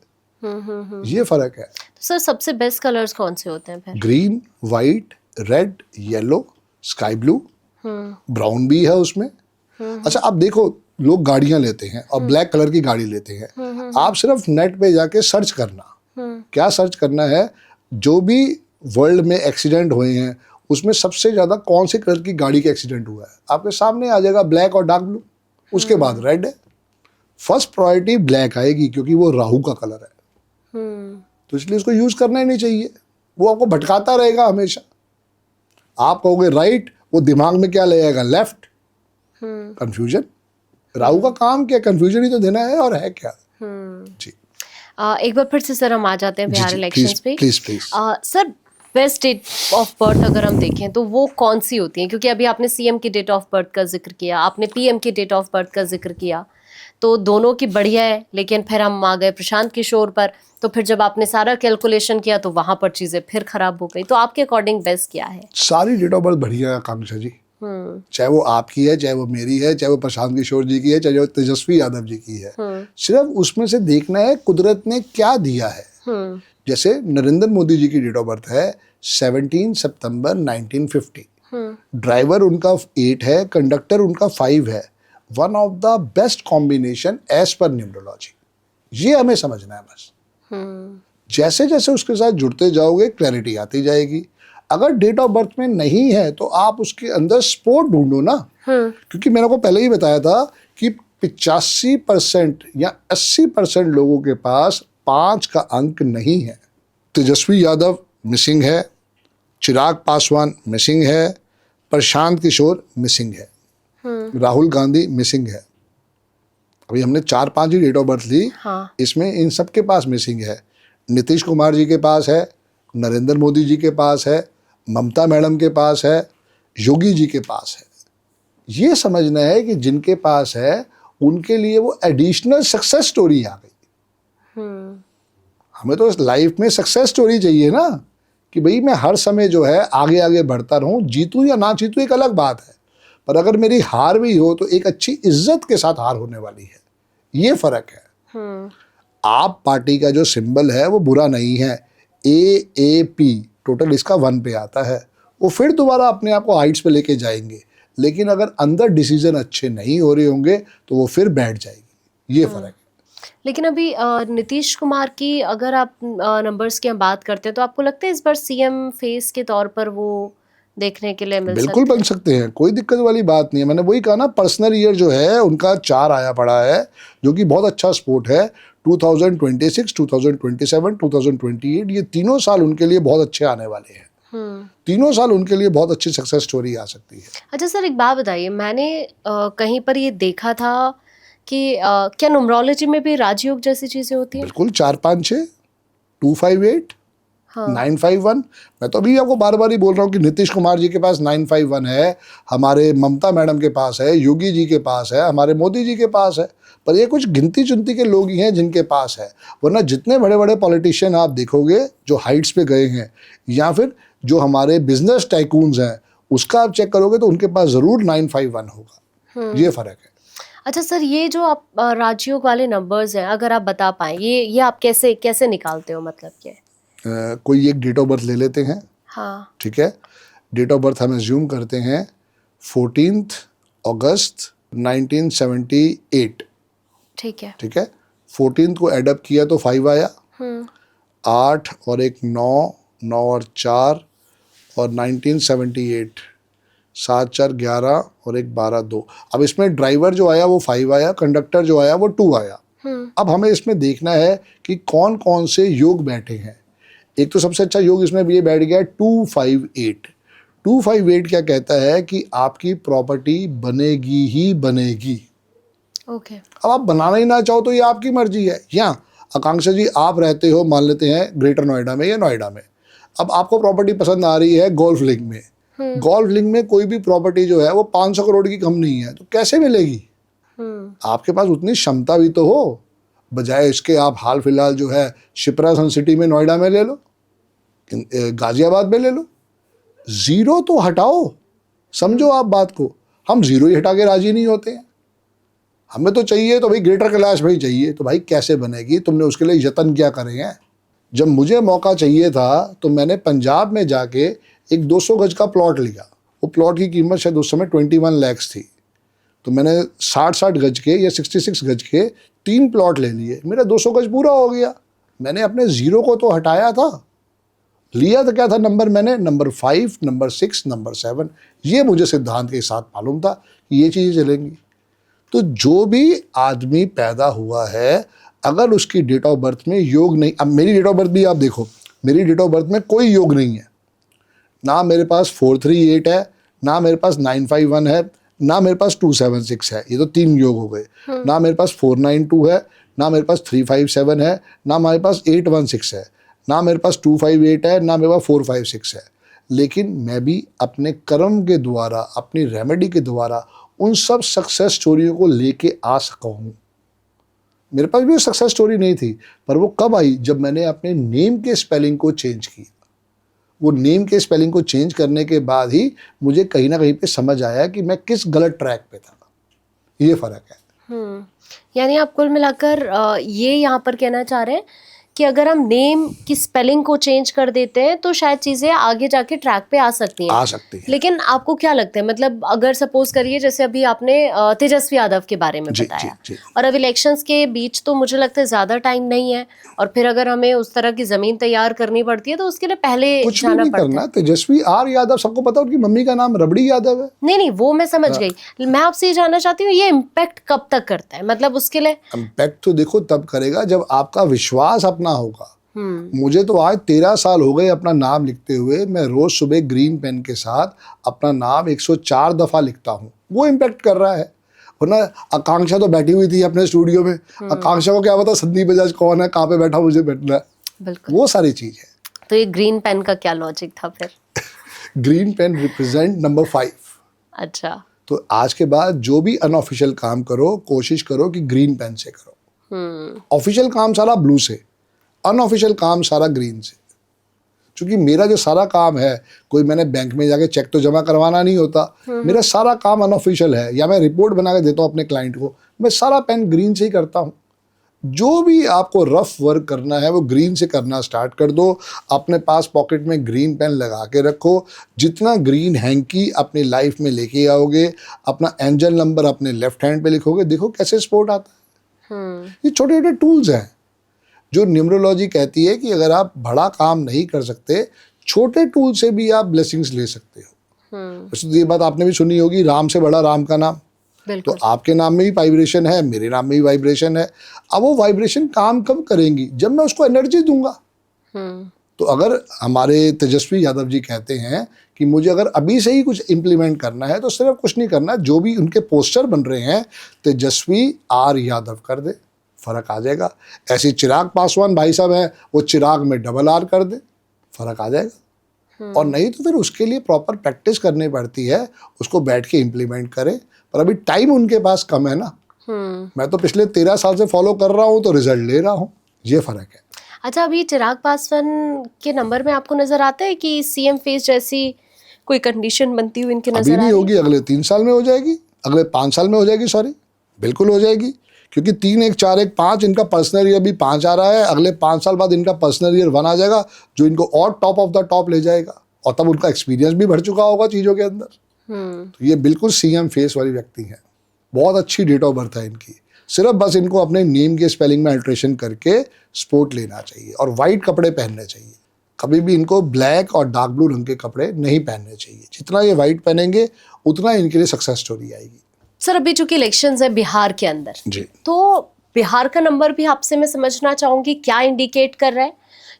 ये फर्क है। तो सर सबसे बेस्ट कलर्स कौन से होते हैं फिर? Green, white, red, yellow, sky blue, brown भी है उसमें। अच्छा, आप देखो, लोग गाड़ियां लेते हैं और ब्लैक कलर की गाड़ी लेते हैं। आप सिर्फ नेट पे जाके सर्च करना, क्या सर्च करना है, जो भी वर्ल्ड में एक्सीडेंट हुए हैं उसमें सबसे ज्यादा कौन से कलर की गाड़ी का एक्सीडेंट हुआ है, आपके सामने आ जाएगा ब्लैक और डार्क ब्लू, उसके बाद रेड है। फर्स्ट प्रायोरिटी ब्लैक आएगी क्योंकि वो राहु का कलर है, तो इसलिए उसको यूज करना ही नहीं चाहिए, वो आपको भटकाता रहेगा हमेशा। आप कहोगे राइट, वो दिमाग में क्या ले आएगा, लेफ्ट, कंफ्यूजन। राहु का काम क्या, कंफ्यूजन ही तो देना है, और है क्या। जी। एक बार फिर से सर हम आ जाते हैं बिहार इलेक्शंस पे। Please. Sir best date of birth अगर हम देखें तो वो कौन सी होती है, क्योंकि अभी आपने सीएम की डेट ऑफ बर्थ का जिक्र किया, आपने पीएम की डेट ऑफ बर्थ का जिक्र किया, तो दोनों की बढ़िया है, लेकिन फिर हम आ गए प्रशांत किशोर पर, तो फिर जब आपने सारा कैलकुलेशन किया तो वहां पर चीजें फिर खराब हो गई। तो आपके अकॉर्डिंग बेस्ट क्या है? सारी डेट ऑफ बर्थ बढ़िया है आकांक्षा जी, चाहे वो आपकी है, चाहे वो मेरी है, चाहे वो प्रशांत किशोर जी की है, चाहे वो तेजस्वी यादव जी की है। सिर्फ उसमें से देखना है कुदरत ने क्या दिया है। जैसे नरेंद्र मोदी जी की डेट ऑफ बर्थ है 17 सितंबर 1950, ड्राइवर उनका 8 है, कंडक्टर उनका 5 है। One of the best combination as per numerology, ये हमें समझना है बस। जैसे जैसे उसके साथ जुड़ते जाओगे क्लैरिटी आती जाएगी। अगर डेट ऑफ बर्थ में नहीं है तो आप उसके अंदर स्पोर्ट ढूंढो ना, क्योंकि मैंने को पहले ही बताया था कि 85% या 80% लोगों के पास 5 का अंक नहीं है। तेजस्वी यादव मिसिंग है, चिराग पासवान मिसिंग है, प्रशांत किशोर मिसिंग है, राहुल गांधी मिसिंग है। अभी हमने 4-5 ही डेट ऑफ बर्थ ली, हाँ। इसमें इन सब के पास मिसिंग है। नीतीश कुमार जी के पास है, नरेंद्र मोदी जी के पास है, ममता मैडम के पास है, योगी जी के पास है। ये समझना है कि जिनके पास है उनके लिए वो एडिशनल सक्सेस स्टोरी आ गई। हमें तो इस लाइफ में सक्सेस स्टोरी चाहिए ना, कि भाई मैं हर समय जो है आगे आगे बढ़ता रहूं, जीतूं या ना जीतूं एक अलग बात है, पर अगर मेरी हार भी हो तो एक अच्छी इज्जत के साथ हार होने वाली है। ये फर्क है। आप पार्टी का जो सिंबल है वो बुरा नहीं है, AAP टोटल इसका 1 पे आता है, वो फिर दोबारा अपने आप को हाइट्स पे लेके जाएंगे, लेकिन अगर अंदर डिसीजन अच्छे नहीं हो रहे होंगे तो वो फिर बैठ जाएगी। ये फर्क है। लेकिन अभी नीतीश कुमार की अगर आप नंबर्स की हम बात करते हैं तो आपको लगता है इस बार सीएम फेस के तौर पर वो देखने के लिए मिल बिल्कुल सकते बन सकते हैं, कोई दिक्कत वाली बात नहीं है। मैंने वही कहा ना, पर्सनल ईयर जो है उनका 4 आया पड़ा है, जो कि बहुत अच्छा स्पोर्ट है। 2026, 2027, 2028 ये तीनों साल उनके लिए बहुत अच्छे आने वाले हैं। तीनों साल उनके लिए बहुत अच्छी सक्सेस स्टोरी आ सकती है। अच्छा सर, एक बात बताइए, मैंने कहीं पर ये देखा था कि क्या न्यूमरोलॉजी में भी राजयोग जैसी चीजें होती हैं? बिल्कुल, 4-5-6, 258, 951। मैं तो अभी आपको बार बार ही बोल रहा हूँ कि नीतीश कुमार जी के पास 951 है, हमारे ममता मैडम के पास है, योगी जी के पास है, हमारे मोदी जी के पास है, पर ये कुछ गिनती चुनती के लोग ही हैं जिनके पास है। वरना जितने बड़े बड़े पॉलिटिशियन आप देखोगे जो हाइट्स पे गए हैं, या फिर जो हमारे बिजनेस टाइकून्स हैं, उसका आप चेक करोगे तो उनके पास जरूर 951 होगा। ये फर्क है। अच्छा सर, ये जो आप राजयोग वाले नंबर्स हैं, अगर आप बता पाएं, ये आप कैसे कैसे निकालते हो, मतलब क्या है? कोई एक डेट ऑफ बर्थ ले लेते हैं। हाँ। ठीक है, डेट ऑफ बर्थ हम एज्यूम करते हैं 14 अगस्त 1978। ठीक है। ठीक है, 14 को एडअप किया तो 5 आया, 8 और 1 9, 9 और 4 और 1978, 7 4 11 और 1 12 2। अब इसमें ड्राइवर जो आया वो 5 आया, कंडक्टर जो आया वो 2 आया। अब हमें इसमें देखना है कि कौन कौन से योग बैठे हैं। एक तो सबसे अच्छा योग इसमें ये बैठ गया 258। 258 क्या कहता है कि आपकी प्रॉपर्टी बनेगी ही बनेगी। ओके। अब आप बनाना ही ना चाहो तो ये आपकी मर्जी है। या आकांक्षा जी, आप रहते हो मान लेते हैं ग्रेटर नोएडा में या नोएडा में, अब आपको प्रॉपर्टी पसंद आ रही है गोल्फ लिंक में, गोल्फ लिंक में कोई भी प्रॉपर्टी जो है वो 500 करोड़ की कम नहीं है, तो कैसे मिलेगी? आपके पास उतनी क्षमता भी तो हो। बजाय इसके आप हाल फिलहाल जो है शिप्रा सन सिटी में नोएडा में ले लो, गाजियाबाद में ले लो, जीरो तो हटाओ। समझो आप बात को, हम जीरो ही हटा के राजी नहीं होते हैं। हमें तो चाहिए तो भाई ग्रेटर कैलाश भाई चाहिए, तो भाई कैसे बनेगी? तुमने उसके लिए यत्न क्या करे हैं? जब मुझे मौका चाहिए था तो मैंने पंजाब में जाके एक 200 गज का प्लॉट लिया। वो प्लॉट की कीमत शायद उस समय 21 लाख थी। तो मैंने 60 गज के या 66 गज के 3 प्लॉट ले लिए, मेरा 200 गज पूरा हो गया। मैंने अपने जीरो को तो हटाया था। लिया तो क्या था नंबर? मैंने नंबर 5, नंबर 6, नंबर 7, ये मुझे सिद्धांत के साथ मालूम था कि ये चीज़ें चलेंगी। तो जो भी आदमी पैदा हुआ है, अगर उसकी डेट ऑफ बर्थ में योग नहीं, अब मेरी डेट ऑफ बर्थ भी आप देखो, मेरी डेट ऑफ बर्थ में कोई योग नहीं है। ना मेरे पास 438 है, ना मेरे पास 951 है, ना मेरे पास 276 है, ये तो 3 योग हो गए। ना मेरे पास 492 है, ना मेरे पास 357 है, ना मेरे पास 816 है, ना मेरे पास 258 है, ना मेरे पास 456 है। लेकिन मैं भी अपने कर्म के द्वारा, अपनी रेमेडी के द्वारा उन सब सक्सेस स्टोरियों को लेके आ सका हूँ। मेरे पास भी सक्सेस स्टोरी नहीं थी, पर वो कब आई? जब मैंने अपने नेम के स्पेलिंग को चेंज किया। वो नेम के स्पेलिंग को चेंज करने के बाद ही मुझे कहीं ना कहीं पे समझ आया कि मैं किस गलत ट्रैक पे था। ये फर्क है। यानी आप कुल मिलाकर ये यहाँ पर कहना चाह रहे हैं कि अगर हम नेम की स्पेलिंग को चेंज कर देते हैं तो शायद चीजें आगे जाके ट्रैक पे आ सकती हैं। आ सकती है। लेकिन आपको क्या लगता है, मतलब अगर सपोज करिए जैसे अभी आपने तेजस्वी यादव के बारे में बताया, जी। और अब इलेक्शंस के बीच तो मुझे लगता है ज्यादा टाइम नहीं है, और फिर अगर हमें उस तरह की जमीन तैयार करनी पड़ती है तो उसके लिए पहले कुछ जाना नहीं पड़ता करना। है। तेजस्वी आर यादव, सबको पता है उनकी मम्मी का नाम रबड़ी यादव है। नहीं, वो मैं समझ गई। मैं आपसे ये जानना चाहती हूँ, ये इम्पैक्ट कब तक करता है? मतलब उसके लिए इम्पैक्ट तो देखो तब करेगा जब आपका विश्वास अपना होगा। मुझे तो आज 13 साल हो गए अपना नाम लिखते हुए। मैं रोज सुबह ग्रीन पेन के साथ अपना नाम 104 दफा लिखता हूँ। वो इम्पैक्ट कर रहा है। वरना आकांक्षा तो बैठी हुई थी अपने स्टूडियो में, आकांक्षा को क्या पता संदीप बजाज कौन है, कहाँ पे बैठा, मुझे बैठना है। बिल्कुल, वो सारी चीज है। तो ये ग्रीन पेन का क्या लॉजिक था फिर? Green pen represent number 5। अच्छा, तो आज के बाद जो भी अनऑफिशियल काम करो, कोशिश करो कि ग्रीन पेन से करो। ऑफिशियल काम सारा ब्लू से, अनऑफिशियल काम सारा ग्रीन से। क्योंकि मेरा जो सारा काम है, कोई मैंने बैंक में जाके चेक तो जमा करवाना नहीं होता। मेरा सारा काम अनऑफिशियल है, या मैं रिपोर्ट बना के देता हूँ अपने क्लाइंट को, मैं सारा पेन ग्रीन से ही करता हूँ। जो भी आपको रफ वर्क करना है वो ग्रीन से करना स्टार्ट कर दो। अपने पास पॉकेट में ग्रीन पेन लगा के रखो। जितना ग्रीन हैंकी अपनी लाइफ में लेके आओगे, अपना एंजल नंबर अपने लेफ्ट हैंड पे लिखोगे, देखो कैसे सपोर्ट आता है। ये छोटे छोटे टूल्स हैं जो न्यूमरोलॉजी कहती है कि अगर आप बड़ा काम नहीं कर सकते, छोटे टूल से भी आप ब्लेसिंग्स ले सकते हो। वैसे तो ये बात आपने भी सुनी होगी, राम से बड़ा राम का नाम। तो आपके नाम में भी वाइब्रेशन है, मेरे नाम में भी वाइब्रेशन है। अब वो वाइब्रेशन काम कब करेंगी? जब मैं उसको एनर्जी दूंगा। तो अगर हमारे तेजस्वी यादव जी कहते हैं कि मुझे अगर अभी से ही कुछ इम्प्लीमेंट करना है, तो सिर्फ कुछ नहीं करना, जो भी उनके पोस्टर बन रहे हैं तेजस्वी आर यादव कर दे, फर्क आ जाएगा। ऐसे चिराग पासवान भाई साहब हैं, वो चिराग में डबल आर कर दे, फर्क आ जाएगा। और नहीं तो फिर उसके लिए प्रॉपर प्रैक्टिस करनी पड़ती है, उसको बैठ के इम्प्लीमेंट करें। पर अभी टाइम उनके पास कम है ना। मैं तो पिछले 13 साल से फॉलो कर रहा हूँ, तो रिजल्ट ले रहा हूँ, ये फर्क है। अच्छा, अभी चिराग पासवान के नंबर में आपको नजर आता है कि सीएम फेस जैसी कोई कंडीशन बनती हुई इनके नजर आ रही है? अभी नहीं होगी, अगले 3 साल में हो जाएगी, अगले 5 साल में हो जाएगी, सॉरी, बिल्कुल हो जाएगी। क्योंकि 3, 1, 4, 1, 5 इनका पर्सनल ईयर भी 5 आ रहा है। अगले 5 साल बाद इनका पर्सनल ईयर 1 आ जाएगा, जो इनको और टॉप ऑफ द टॉप ले जाएगा। और तब उनका एक्सपीरियंस भी बढ़ चुका होगा चीज़ों के अंदर। तो ये बिल्कुल सीएम फेस वाली व्यक्ति है। बहुत अच्छी डेट ऑफ बर्थ है इनकी। सिर्फ बस इनको अपने नेम के स्पेलिंग में अल्ट्रेशन करके स्पोर्ट लेना चाहिए और वाइट कपड़े पहनने चाहिए। कभी भी इनको ब्लैक और डार्क ब्लू रंग के कपड़े नहीं पहनने चाहिए। जितना ये वाइट पहनेंगे उतना इनके लिए सक्सेस स्टोरी आएगी। सर, अभी चूंकि इलेक्शंस है बिहार के अंदर जी, तो बिहार का नंबर भी आपसे मैं समझना चाहूंगी क्या इंडिकेट कर रहा है,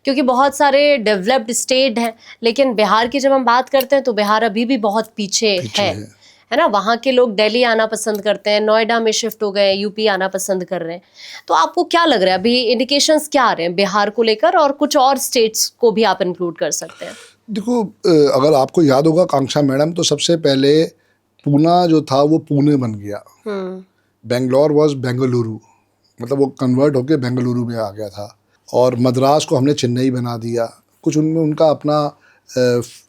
क्योंकि बहुत सारे डेवलप्ड स्टेट हैं, लेकिन बिहार की जब हम बात करते हैं तो बिहार अभी भी बहुत पीछे है। है ना, वहाँ के लोग दिल्ली आना पसंद करते हैं, नोएडा में शिफ्ट हो गए, यूपी आना पसंद कर रहे हैं। तो आपको क्या लग रहा है अभी इंडिकेशंस क्या आ रहे हैं बिहार को लेकर, और कुछ और स्टेट्स को भी आप इंक्लूड कर सकते हैं? देखो, अगर आपको याद होगा कांक्षा मैडम, तो सबसे पहले पूना जो था वो पुणे बन गया, बेंगलोर वॉज बेंगलुरु, मतलब वो कन्वर्ट होके बेंगलुरु में आ गया था, और मद्रास को हमने चेन्नई बना दिया। कुछ उनमें उनका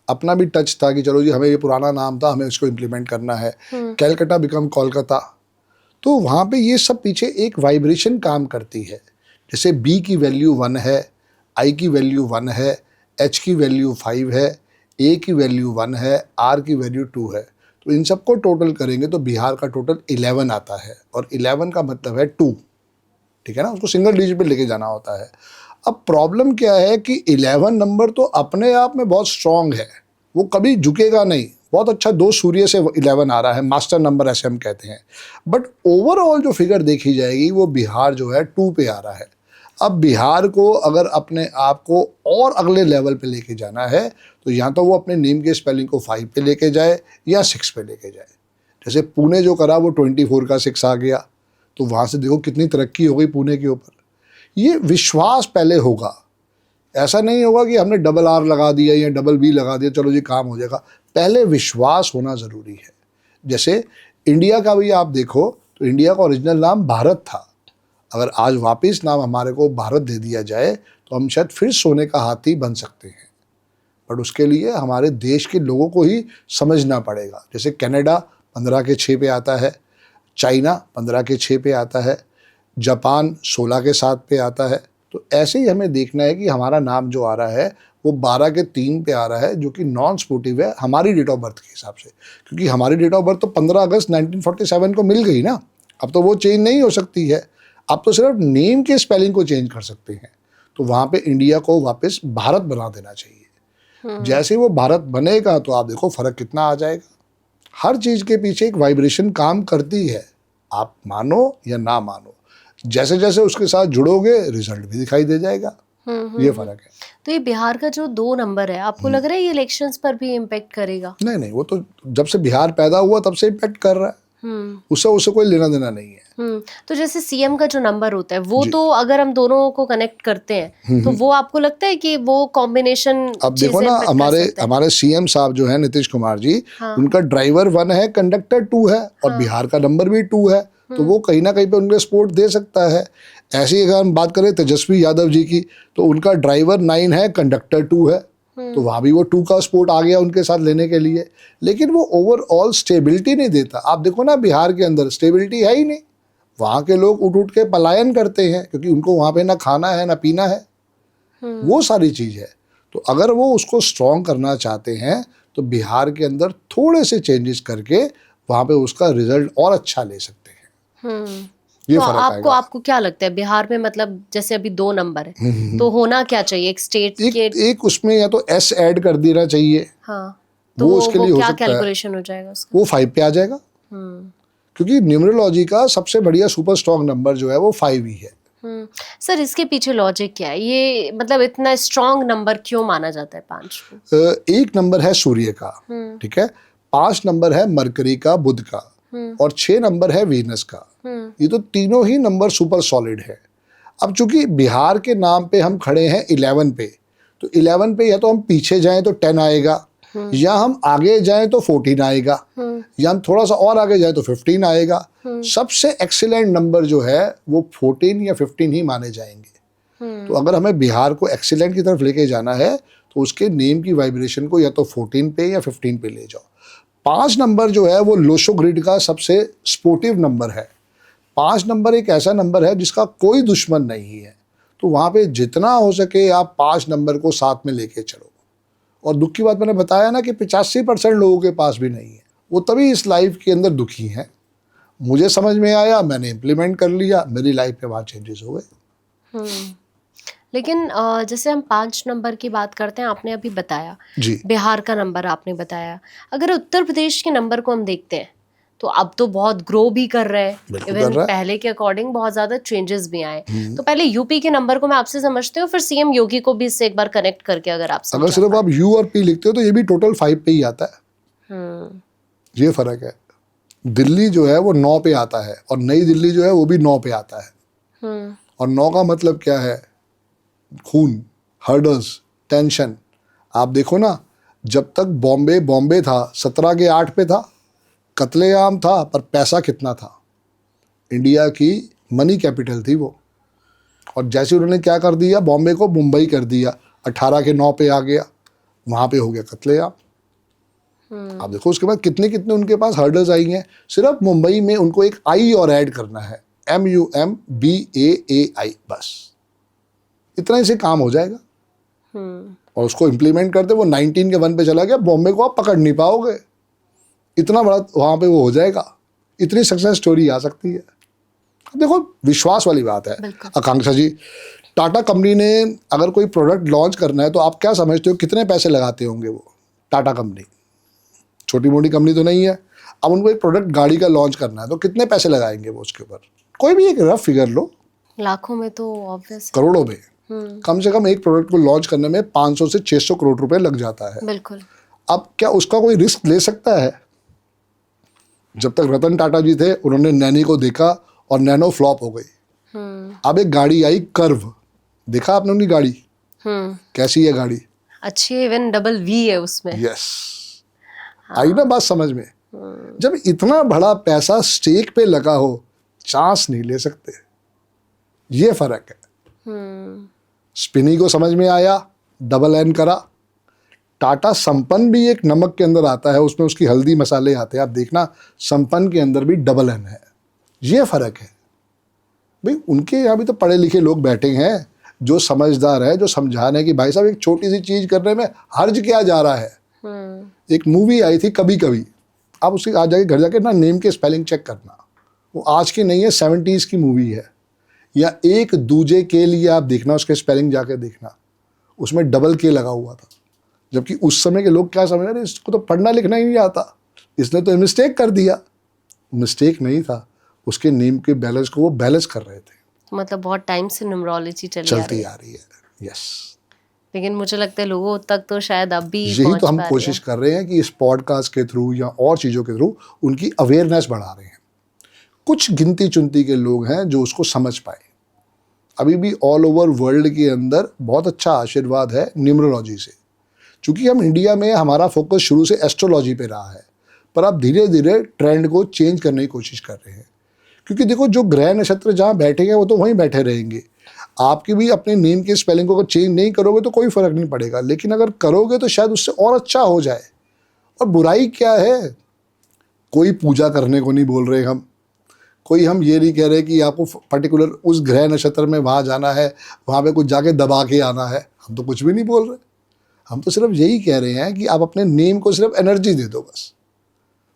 अपना भी टच था कि चलो जी हमें ये पुराना नाम था, हमें इसको इम्प्लीमेंट करना है। कैलकाटा बिकम कोलकाता। तो वहाँ पे ये सब पीछे एक वाइब्रेशन काम करती है। जैसे बी की वैल्यू 1 है, आई की वैल्यू 1 है, एच की वैल्यू 5 है, ए की वैल्यू 1 है, आर की वैल्यू 2 है। तो इन सबको टोटल करेंगे तो बिहार का टोटल 11 आता है, और 11 का मतलब है 2, ठीक है ना, उसको सिंगल डिजिट पे लेके जाना होता है। अब प्रॉब्लम क्या है कि 11 नंबर तो अपने आप में बहुत स्ट्रांग है, वो कभी झुकेगा नहीं, बहुत अच्छा 2 सूर्य से 11 आ रहा है, मास्टर नंबर ऐसे हम कहते हैं। बट ओवरऑल जो फिगर देखी जाएगी वो बिहार जो है 2 पे आ रहा है। अब बिहार को अगर अपने आप को और अगले लेवल पे लेके जाना है तो या तो वो अपने नेम के स्पेलिंग को 5 पे लेके जाए या 6 पे लेके जाए। जैसे पुणे जो करा वो 24 का 6 आ गया, तो वहाँ से देखो कितनी तरक्की हो गई पुणे के ऊपर। ये विश्वास पहले होगा, ऐसा नहीं होगा कि हमने डबल आर लगा दिया या डबल बी लगा दिया चलो जी काम हो जाएगा। पहले विश्वास होना ज़रूरी है। जैसे इंडिया का भी आप देखो तो इंडिया का ओरिजिनल नाम भारत था, अगर आज वापस नाम हमारे को भारत दे दिया जाए तो हम शायद फिर सोने का हाथी बन सकते हैं, बट उसके लिए हमारे देश के लोगों को ही समझना पड़ेगा। जैसे कनाडा 15 के 6 पे आता है, चाइना 15 के 6 पे आता है, जापान 16 के 7 पे आता है। तो ऐसे ही हमें देखना है कि हमारा नाम जो आ रहा है वो 12 के 3 पे आ रहा है, जो कि नॉन स्पोर्टिव है हमारी डेट ऑफ बर्थ के हिसाब से, क्योंकि हमारी डेट ऑफ बर्थ तो 15 अगस्त 1947 को मिल गई ना, अब तो वो चेंज नहीं हो सकती है। आप तो सिर्फ नेम के स्पेलिंग को चेंज कर सकते हैं। तो वहाँ पे इंडिया को वापस भारत बना देना चाहिए। जैसे वो भारत बनेगा तो आप देखो फर्क कितना आ जाएगा। हर चीज़ के पीछे एक वाइब्रेशन काम करती है, आप मानो या ना मानो, जैसे जैसे उसके साथ जुड़ोगे रिजल्ट भी दिखाई दे जाएगा। ये फर्क है। तो ये बिहार का जो 2 नंबर है, आपको लग रहा है ये इलेक्शंस पर भी इम्पेक्ट करेगा? नहीं नहीं, वो तो जब से बिहार पैदा हुआ तब से इम्पेक्ट कर रहा है, उससे कोई लेना देना नहीं है। तो जैसे सीएम का जो नंबर होता है वो तो अगर हम दोनों को कनेक्ट करते हैं तो वो आपको लगता है कि वो कॉम्बिनेशन? अब देखो ना, हमारे सीएम साहब जो है नीतीश कुमार जी, उनका ड्राइवर 1 है, कंडक्टर 2 है, और बिहार का नंबर भी 2 है, तो वो कहीं ना कहीं पे उनके सपोर्ट दे सकता है। ऐसे ही अगर हम बात करें तेजस्वी यादव जी की, तो उनका ड्राइवर 9 है, कंडक्टर 2 है, तो वहाँ भी वो 2 का सपोर्ट आ गया उनके साथ लेने के लिए। लेकिन वो ओवरऑल स्टेबिलिटी नहीं देता। आप देखो ना, बिहार के अंदर स्टेबिलिटी है ही नहीं, वहाँ के लोग उठ उठ के पलायन करते हैं क्योंकि उनको वहाँ पे ना खाना है ना पीना है, वो सारी चीज़ है। तो अगर वो उसको स्ट्रॉन्ग करना चाहते हैं तो बिहार के अंदर थोड़े से चेंजेस करके वहाँ पे उसका रिजल्ट और अच्छा ले सकते हैं। ये तो फर्क आएगा। आपको क्या लगता है बिहार में, मतलब जैसे अभी 2 नंबर है तो होना क्या चाहिए? एक स्टेट के एक उसमें या तो एस ऐड कर देना चाहिए। हाँ, तो वो उसके लिए हो क्या सकता है, कैलकुलेशन हो जाएगा उसका? वो 5 पे आ जाएगा, क्योंकि न्यूमरोलॉजी का सबसे बढ़िया सुपर स्ट्रॉन्ग नंबर जो है वो 5 ही है। सर इसके पीछे लॉजिक क्या है? ये मतलब इतना स्ट्रॉन्ग नंबर क्यों माना जाता है 5 को? 1 नंबर है सूर्य का, ठीक है, 5 नंबर है मरकरी का, बुध का, और 6 नंबर है वीनस का। ये तो तीनों ही नंबर सुपर सॉलिड है। अब चूंकि बिहार के नाम पे हम खड़े हैं 11 पे, तो 11 पे या तो हम पीछे जाएं तो 10 आएगा, या हम आगे जाएं तो 14 आएगा, या हम थोड़ा सा और आगे जाएं तो 15 आएगा। सबसे एक्सीलेंट नंबर जो है वो 14 या 15 ही माने जाएंगे। तो अगर हमें बिहार को एक्सीलेंट की तरफ लेके जाना है तो उसके नेम की वाइब्रेशन को या तो 14 पे या 15 पे ले जाओ। 5 नंबर जो है वो लोशो ग्रिड का सबसे स्पोर्टिव नंबर है। 5 नंबर एक ऐसा नंबर है जिसका कोई दुश्मन नहीं है, तो वहाँ पे जितना हो सके आप 5 नंबर को साथ में लेके चलो। और दुख की बात मैंने बताया ना कि 85% लोगों के पास भी नहीं है, वो तभी इस लाइफ के अंदर दुखी हैं। मुझे समझ में आया, मैंने इम्प्लीमेंट कर लिया, मेरी लाइफ में वहाँ चेंजेस हो गए। लेकिन जैसे हम 5 नंबर की बात करते हैं, आपने अभी बताया जी, बिहार का नंबर आपने बताया, अगर उत्तर प्रदेश के नंबर को हम देखते हैं तो अब तो बहुत ग्रो भी कर रहे हैं, इवन पहले के अकॉर्डिंग बहुत ज्यादा चेंजेस भी आए। तो पहले यूपी के नंबर को मैं आपसे समझती हूँ, फिर सीएम योगी को भी इससे एक बार कनेक्ट करके अगर आप अगर सिर्फ आप यू और पी लिखते हो तो ये भी टोटल 5 पे ही आता है। ये फर्क है। दिल्ली जो है वो 9 पे आता है और नई दिल्ली जो है वो भी 9 पे आता है। और 9 का मतलब क्या है? खून, हर्डल्स, टेंशन। आप देखो ना, जब तक बॉम्बे बॉम्बे था 17 के 8 पे था, कत्लेआम था, पर पैसा कितना था? इंडिया की मनी कैपिटल थी वो। और जैसे उन्होंने क्या कर दिया, बॉम्बे को मुंबई कर दिया, 18 के 9 पे आ गया, वहाँ पे हो गया कत्लेआम। आप देखो उसके बाद कितने कितने उनके पास हर्डल्स आई हैं। सिर्फ मुंबई में उनको एक आई और ऐड करना है, MUMBAAI, बस इतना ही से काम हो जाएगा। और उसको इम्प्लीमेंट करते वो 19 के 1 पे चला गया, बॉम्बे को आप पकड़ नहीं पाओगे, इतना बड़ा वहाँ पे वो हो जाएगा। इतनी सक्सेस स्टोरी आ सकती है। देखो विश्वास वाली बात है। आकांक्षा जी, टाटा कंपनी ने अगर कोई प्रोडक्ट लॉन्च करना है तो आप क्या समझते हो कितने पैसे लगाते होंगे वो? टाटा कंपनी छोटी मोटी कंपनी तो नहीं है। अब उनको एक प्रोडक्ट गाड़ी का लॉन्च करना है तो कितने पैसे लगाएंगे वो उसके ऊपर? कोई भी एक रफ फिगर लो, लाखों में तो ऑब्वियस, करोड़ों में। कम से कम एक प्रोडक्ट को लॉन्च करने में 500 से 600 करोड़ रुपए लग जाता है। बिल्कुल। अब क्या उसका कोई रिस्क ले सकता है? जब तक रतन टाटा जी थे उन्होंने नैनी को देखा और नैनो फ्लॉप हो गई। अब एक गाड़ी आई कर्व, देखा आपने उनकी गाड़ी? कैसी है गाड़ी? अच्छी है, इवन डबल वी है उसमें। यस, आई ना बात समझ में? जब इतना बड़ा पैसा स्टेक पे लगा हो, चांस नहीं ले सकते, ये फर्क है। स्पिनी को समझ में आया, डबल एन करा। टाटा संपन्न भी एक नमक के अंदर आता है, उसमें उसकी हल्दी मसाले आते हैं, आप देखना संपन्न के अंदर भी डबल एन है। ये फर्क है भाई। उनके यहाँ भी तो पढ़े लिखे लोग बैठे हैं जो समझदार है, जो समझा रहे हैं कि भाई साहब एक छोटी सी चीज करने में हर्ज क्या जा रहा है। एक मूवी आई थी कभी कभी, आप उसकी आज जाके घर जाके ना नेम के स्पेलिंग चेक करना, वो आज की नहीं है, 70s की मूवी है। या एक दूजे के लिए आप देखना, उसके स्पेलिंग जाके देखना, उसमें डबल के लगा हुआ था। जबकि उस समय के लोग क्या समझ रहे, इसको तो पढ़ना लिखना ही नहीं आता, इसने तो मिस्टेक कर दिया। मिस्टेक नहीं था, उसके नेम के बैलेंस को वो बैलेंस कर रहे थे। मतलब बहुत टाइम से न्यूमरोलॉजी चलती आ रही है। यस, लेकिन मुझे लगता है लोगों तक तो शायद अब भी यही तो हम कोशिश कर रहे हैं कि इस पॉडकास्ट के थ्रू या और चीज़ों के थ्रू उनकी अवेयरनेस बढ़ा रहे हैं। कुछ गिनती चुनती के लोग हैं जो उसको समझ पाए। अभी भी ऑल ओवर वर्ल्ड के अंदर बहुत अच्छा आशीर्वाद है न्यूमरोलॉजी से। चूँकि हम इंडिया में हमारा फोकस शुरू से एस्ट्रोलॉजी पे रहा है, पर अब धीरे धीरे ट्रेंड को चेंज करने की कोशिश कर रहे हैं। क्योंकि देखो जो ग्रह नक्षत्र जहाँ बैठेंगे वो तो वहीं बैठे रहेंगे। आपकी भी अपने नेम के स्पेलिंग को अगर चेंज नहीं करोगे तो कोई फर्क नहीं पड़ेगा, लेकिन अगर करोगे तो शायद उससे और अच्छा हो जाए। और बुराई क्या है? कोई पूजा करने को नहीं बोल रहे हम, कोई हम ये नहीं कह रहे कि आपको पर्टिकुलर उस ग्रह नक्षत्र में वहाँ जाना है, वहाँ पे कुछ जाके दबा के आना है। हम तो कुछ भी नहीं बोल रहे, हम तो सिर्फ यही कह रहे हैं कि आप अपने नेम को सिर्फ एनर्जी दे दो, बस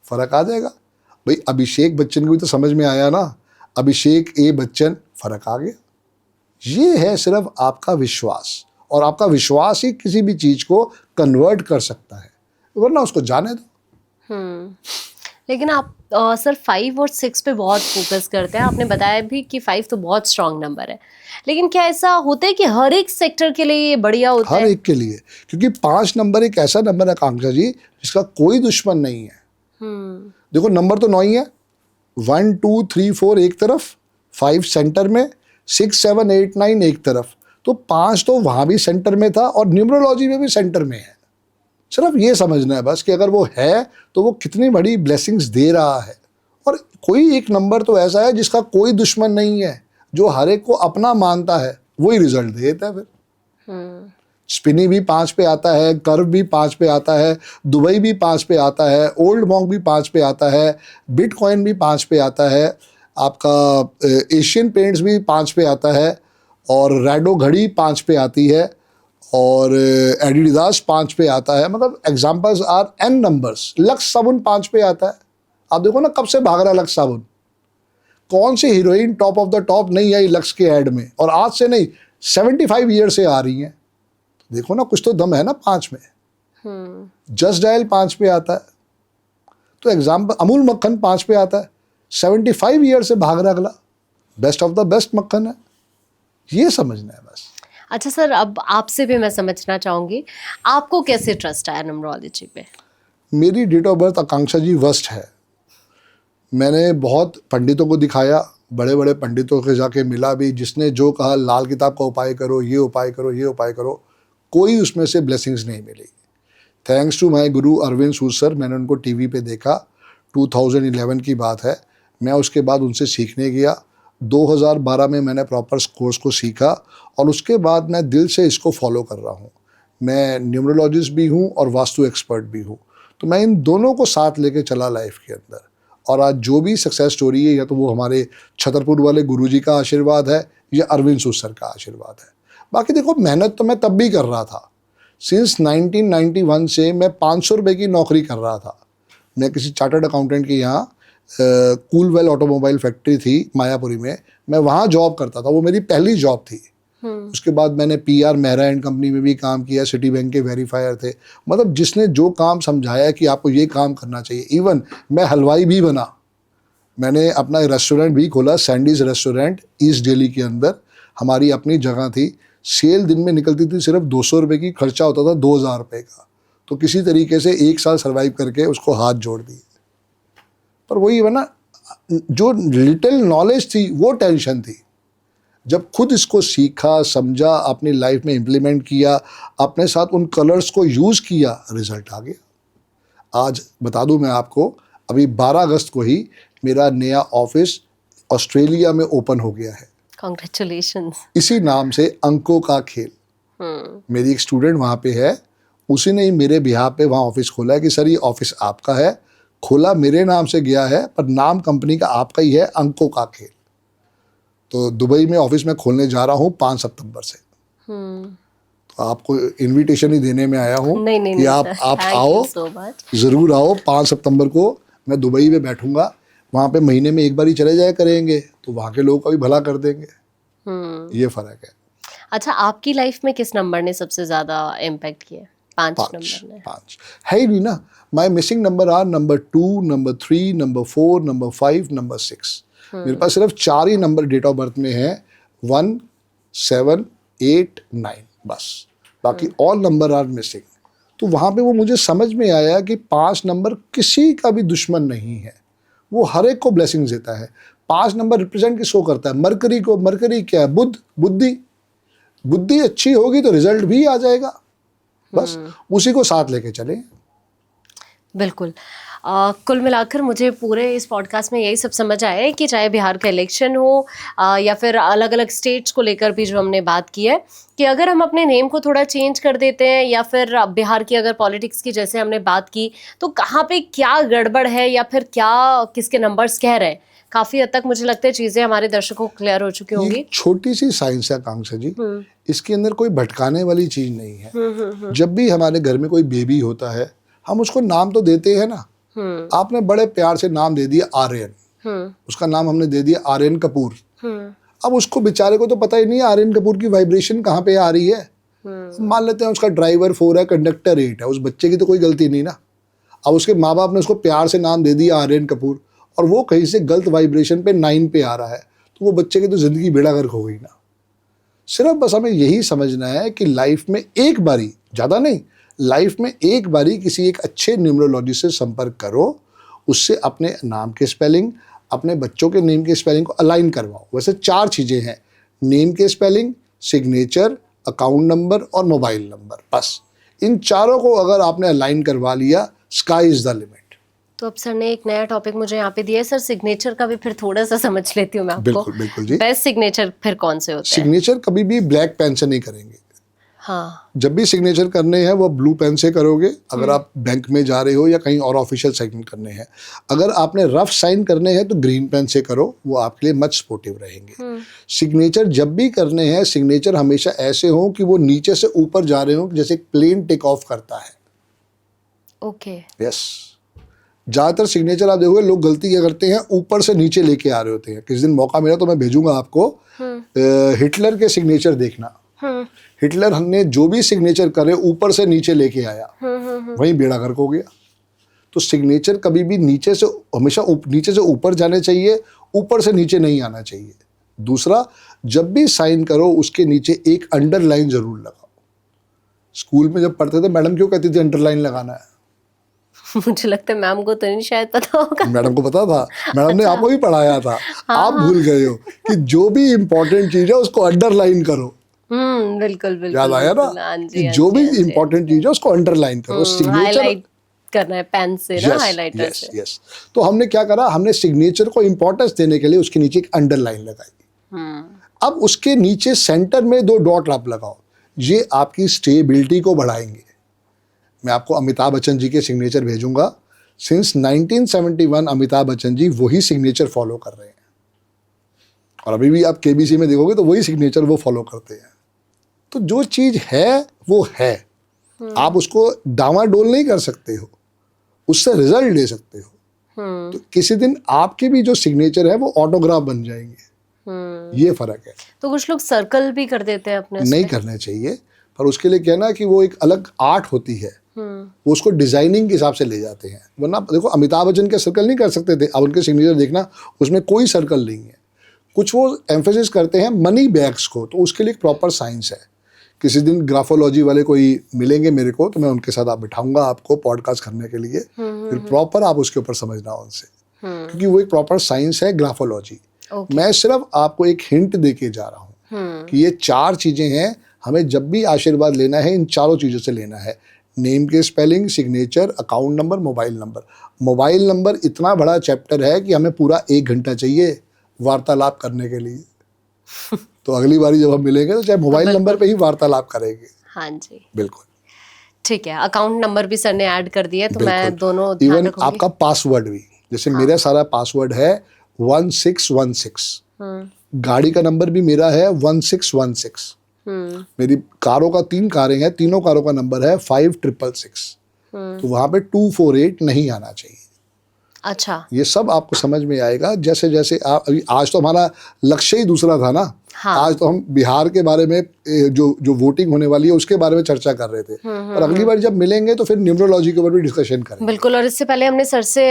फ़र्क आ जाएगा। भाई अभिषेक बच्चन को भी तो समझ में आया ना, अभिषेक ए बच्चन, फ़र्क आ गया। ये है सिर्फ आपका विश्वास, और आपका विश्वास ही किसी भी चीज़ को कन्वर्ट कर सकता है, वरना उसको जाने दो। लेकिन आप सर 5 और 6 पे बहुत फोकस करते हैं। आपने बताया भी कि 5 तो बहुत स्ट्रांग नंबर है, लेकिन क्या ऐसा होता है कि हर एक सेक्टर के लिए ये बढ़िया होता है? हर एक के लिए, क्योंकि 5 नंबर एक ऐसा नंबर है आकांक्षा जी जिसका कोई दुश्मन नहीं है। देखो नंबर तो 9 ही है, 1 2 3 4 एक तरफ, 5 सेंटर में, 6 7 8 9 एक तरफ, तो 5 तो वहाँ भी सेंटर में था और न्यूमरोलॉजी में भी सेंटर में है। सिर्फ ये समझना है बस कि अगर वो है तो वो कितनी बड़ी ब्लेसिंग्स दे रहा है। और कोई एक नंबर तो ऐसा है जिसका कोई दुश्मन नहीं है, जो हर एक को अपना मानता है, वही रिजल्ट देता है फिर। स्पिनी भी 5 पे आता है, कर्व भी 5 पे आता है, दुबई भी 5 पे आता है, ओल्ड मॉन्क भी 5 पे आता है, बिटकॉइन भी 5 पे आता है, आपका एशियन पेंट्स भी 5 पे आता है, और रैडो घड़ी 5 पे आती है, और एडिडास 5 पे आता है। मतलब examples are an numbers. Lux साबुन 5 पे आता है। आप देखो ना कब से भाग रहा है लक्स साबुन, कौन सी heroine top of the top नहीं आई लक्स के ऐड में, और आज से नहीं 75 ईयर से आ रही हैं। देखो ना कुछ तो दम है ना 5 में। जस्ट डायल 5 पे आता है, तो एग्जाम्पल अमूल मक्खन 5 पे आता है, 75 ईयर से भाग रहा अगला, बेस्ट ऑफ द बेस्ट मक्खन है। ये समझना है बस। अच्छा सर, अब आपसे भी मैं समझना चाहूँगी, आपको कैसे ट्रस्ट आया न्यूमरोलॉजी पे? मेरी date of birth Akanksha ji worst है, मैंने बहुत पंडितों को दिखाया, बड़े बड़े पंडितों के जाके मिला भी, जिसने जो कहा लाल किताब का उपाय करो, ये उपाय करो, ये उपाय करो, कोई उसमें से ब्लेसिंग्स नहीं मिली। Thanks to my Guru Arvind Sood sir, मैंने उनको टीवी पे देखा, 2011 की बात है। मैं उसके बाद उनसे सीखने गया। 2012 में मैंने प्रॉपर कोर्स को सीखा और उसके बाद मैं दिल से इसको फॉलो कर रहा हूँ। मैं न्यूमरोलॉजिस्ट भी हूँ और वास्तु एक्सपर्ट भी हूँ, तो मैं इन दोनों को साथ लेके चला लाइफ के अंदर। और आज जो भी सक्सेस स्टोरी है, या तो वो हमारे छतरपुर वाले गुरुजी का आशीर्वाद है या अरविंद सूद सर का आशीर्वाद है। बाकी देखो, मेहनत तो मैं तब भी कर रहा था। सिंस 1991 से मैं 500 रुपये की नौकरी कर रहा था। मैं किसी चार्टर्ड अकाउंटेंट के यहाँ, कूलवेल ऑटोमोबाइल फैक्ट्री थी मायापुरी में, मैं वहाँ जॉब करता था। वो मेरी पहली जॉब थी। उसके बाद मैंने PR मेहरा एंड कंपनी में भी काम किया, सिटी बैंक के वेरीफायर थे। मतलब जिसने जो काम समझाया कि आपको ये काम करना चाहिए। इवन मैं हलवाई भी बना। मैंने अपना रेस्टोरेंट भी खोला, सैंडीज रेस्टोरेंट, ईस्ट दिल्ली के अंदर। हमारी अपनी जगह थी। सेल दिन में निकलती थी सिर्फ 200 रुपये की, खर्चा होता था 2000 रुपये का। तो किसी तरीके से 1 साल सर्वाइव करके उसको हाथ जोड़ दिए। पर वही है ना, जो लिटिल नॉलेज थी वो टेंशन थी। जब खुद इसको सीखा, समझा, अपनी लाइफ में इम्प्लीमेंट किया, अपने साथ उन कलर्स को यूज़ किया, रिजल्ट आ गया। आज बता दूं मैं आपको, अभी 12 अगस्त को ही मेरा नया ऑफिस ऑस्ट्रेलिया में ओपन हो गया है। कांग्रेचुलेशंस। इसी नाम से अंकों का खेल। मेरी एक स्टूडेंट वहाँ पे है, उसी ने ही मेरे बिहार पे वहाँ ऑफिस खोला है कि सर ये ऑफिस आपका है। खोला मेरे नाम से गया है, पर नाम कंपनी का आपका ही है, अंकों का खेल। तो दुबई में ऑफिस में खोलने जा रहा हूँ 5 सितंबर से। तो आपको इनविटेशन ही देने में आया हूँ कि आप आओ, ज़रूर आओ। 5 सितंबर को मैं दुबई में बैठूंगा। वहाँ पे महीने में एक बार ही चले जाया करेंगे, तो वहाँ के लोगों का भी भला कर देंगे। ये फ़र्क है। अच्छा, आपकी लाइफ में किस नंबर ने सबसे ज़्यादा इम्पैक्ट किया? 5 नंबर ने। 5 है ही नहीं ना। My missing number are number 2, number 3, number 4, number 5, number 6। मेरे पास सिर्फ 4 ही नंबर डेट ऑफ बर्थ में है, 1, 7, 8, 9, बस। बाकी ऑल नंबर आर मिसिंग। तो वहाँ पे वो मुझे समझ में आया कि 5 नंबर किसी का भी दुश्मन नहीं है, वो हर एक को ब्लेसिंग्स देता है। 5 नंबर रिप्रेजेंट किसको करता है? मरकरी को। मरकरी क्या है? बुद्धि। बुद्धि अच्छी होगी तो रिजल्ट भी आ जाएगा। बस उसी को साथ लेके चले। बिल्कुल। कुल मिलाकर मुझे पूरे इस पॉडकास्ट में यही सब समझ आया है कि चाहे बिहार का इलेक्शन हो या फिर अलग अलग स्टेट्स को लेकर भी जो हमने बात की है, कि अगर हम अपने नेम को थोड़ा चेंज कर देते हैं, या फिर बिहार की अगर पॉलिटिक्स की जैसे हमने बात की, तो कहाँ पे क्या गड़बड़ है या फिर क्या किसके नंबर्स कह रहे हैं, काफ़ी हद तक मुझे लगता है चीज़ें हमारे दर्शकों को क्लियर हो चुकी होंगी। छोटी सी साइंस है आकांक्षा जी, इसके अंदर कोई भटकाने वाली चीज़ नहीं है। जब भी हमारे घर में कोई बेबी होता है, हम उसको नाम तो देते हैं ना। आपने बड़े प्यार से नाम दे दिया आर्यन, उसका नाम हमने दे दिया आर्यन कपूर। अब उसको बेचारे को तो पता ही नहीं है आर्यन कपूर की वाइब्रेशन कहाँ पे आ रही है। मान लेते हैं उसका ड्राइवर 4 है, कंडक्टर 8 है, उस बच्चे की तो कोई गलती नहीं ना। अब उसके माँ बाप ने उसको प्यार से नाम दे दिया आर्यन कपूर, और वो कहीं से गलत वाइब्रेशन पे 9 पे आ रहा है, तो वो बच्चे की तो ज़िंदगी बेड़ा गर्क हो गई ना। सिर्फ बस हमें यही समझना है कि लाइफ में एक बारी, ज़्यादा नहीं, लाइफ में एक बारी किसी एक अच्छे न्यूमरोलॉजिस्ट से संपर्क करो, उससे अपने नाम के स्पेलिंग, अपने बच्चों के नेम के स्पेलिंग को अलाइन करवाओ। वैसे 4 चीज़ें हैं, नेम के स्पेलिंग, सिग्नेचर, अकाउंट नंबर और मोबाइल नंबर। बस इन चारों को अगर आपने अलाइन करवा लिया, स्काई इज़ द लिमिट। तो अब सर ने एक नया टॉपिक मुझे यहाँ पे दिया है। सर सिग्नेचर का भी फिर थोड़ा सा समझ लेती हूँ मैं आपको। बिल्कुल बिल्कुल जी। बेस्ट सिग्नेचर फिर कौन से होते हैं? सिग्नेचर कभी भी ब्लैक पेन से नहीं करेंगे। हाँ। जब भी सिग्नेचर करने हैं वो ब्लू पेन से करोगे, अगर आप बैंक में जा रहे हो या कहीं और ऑफिशियल साइन करने हैं। अगर आपने रफ साइन करने हैं तो ग्रीन पेन से करो, वो आपके लिए मच सपोर्टिव रहेंगे। सिग्नेचर जब भी करने हैं, सिग्नेचर हमेशा ऐसे हो कि वो नीचे से ऊपर जा रहे हो, जैसे प्लेन टेक ऑफ करता है। ओके। यस। ज़्यादातर सिग्नेचर आप देखोगे लोग गलती क्या करते हैं, ऊपर से नीचे लेके आ रहे होते हैं। किस दिन मौका मिला तो मैं भेजूंगा आपको, हिटलर के सिग्नेचर देखना। हिटलर ने जो भी सिग्नेचर करे ऊपर से नीचे लेके आया, वहीं बेड़ा गर्क हो गया। तो सिग्नेचर कभी भी नीचे से हमेशा नीचे से ऊपर जाने चाहिए, ऊपर से नीचे नहीं आना चाहिए। दूसरा, जब भी साइन करो उसके नीचे एक अंडरलाइन जरूर लगाओ। स्कूल में जब पढ़ते थे मैडम क्यों कहती थी अंडरलाइन लगाना है? मुझे लगता है मैम को तो नहीं शायद पता होगा। मैडम को पता था, मैडम ने आपको भी पढ़ाया था। आप भूल गए हो कि जो भी इम्पोर्टेंट चीज है उसको अंडरलाइन करो। बिल्कुल बिल्कुल। याद आया ना? हाँ जी, कि हाँ जो जी, भी हाँ जी, इम्पोर्टेंट चीज है उसको अंडरलाइन करो, सिग्नेचर हाईलाइट करना है पेन से ना, हाइलाइटर यस से। यस। तो हमने क्या करा, हमने सिग्नेचर को इम्पोर्टेंस देने के लिए उसके नीचे एक अंडरलाइन लगाई। अब उसके नीचे सेंटर में 2 डॉट आप लगाओ, ये आपकी स्टेबिलिटी को बढ़ाएंगे। मैं आपको अमिताभ बच्चन जी के सिग्नेचर भेजूंगा। सिंस 1971 अमिताभ बच्चन जी वही सिग्नेचर फॉलो कर रहे हैं, और अभी भी आप केबीसी में देखोगे तो वही सिग्नेचर वो फॉलो करते हैं। तो जो चीज है वो है, आप उसको डामाडोल नहीं कर सकते हो, उससे रिजल्ट ले सकते हो। तो किसी दिन आपके भी जो सिग्नेचर है वो ऑटोग्राफ बन जाएंगे। ये फर्क है। तो कुछ लोग सर्कल भी कर देते हैं अपने नहीं करने चाहिए, पर उसके लिए क्या ना कि वो एक अलग आर्ट होती है, वो उसको डिजाइनिंग के हिसाब से ले जाते हैं। वरना देखो अमिताभ बच्चन के सर्कल नहीं कर सकते थे, अब उनके सिग्नेचर देखना उसमें कोई सर्कल नहीं है। कुछ वो एम्फेसिस करते हैं मनी बैग्स को, तो उसके लिए एक प्रॉपर साइंस है। किसी दिन ग्राफोलॉजी वाले कोई मिलेंगे मेरे को, तो मैं उनके साथ आप बिठाऊंगा आपको पॉडकास्ट करने के लिए, फिर प्रॉपर आप उसके ऊपर समझना उनसे, क्योंकि वो एक प्रॉपर साइंस है ग्राफोलॉजी। मैं सिर्फ आपको एक हिंट देके जा रहा हूँ कि ये 4 चीजें हैं, हमें जब भी आशीर्वाद लेना है इन चारों चीजों से लेना है। नेम के spelling, signature, account number, mobile number. Mobile number इतना बड़ा चैप्टर है कि हमें पूरा 1 घंटा चाहिए वार्तालाप करने के लिए। तो अगली बारी जब हम मिलेंगे तो चाहे मोबाइल नंबर पे ही वार्तालाप करेंगे। हाँ जी बिल्कुल ठीक है। अकाउंट नंबर भी सर ने ऐड कर दिया, तो मैं दोनों ध्यान इवन रखूंगी। आपका पासवर्ड भी, जैसे मेरा सारा पासवर्ड है 1616, गाड़ी का नंबर भी मेरा है 1616, मेरी कारों का 3 कारें हैं, तीनों कारों का नंबर है 5666, तो वहां पे 248 नहीं आना चाहिए। अच्छा, ये सब आपको समझ में आएगा जैसे जैसे आप अभी, आज तो हमारा लक्ष्य ही दूसरा था ना। हाँ। आज तो हम बिहार के बारे में जो वोटिंग होने वाली है उसके बारे में चर्चा कर रहे थे, और अगली बार जब मिलेंगे तो फिर न्यूमरोलॉजी के ऊपर भी डिस्कशन करेंगे। बिल्कुल। और इससे पहले हमने सर से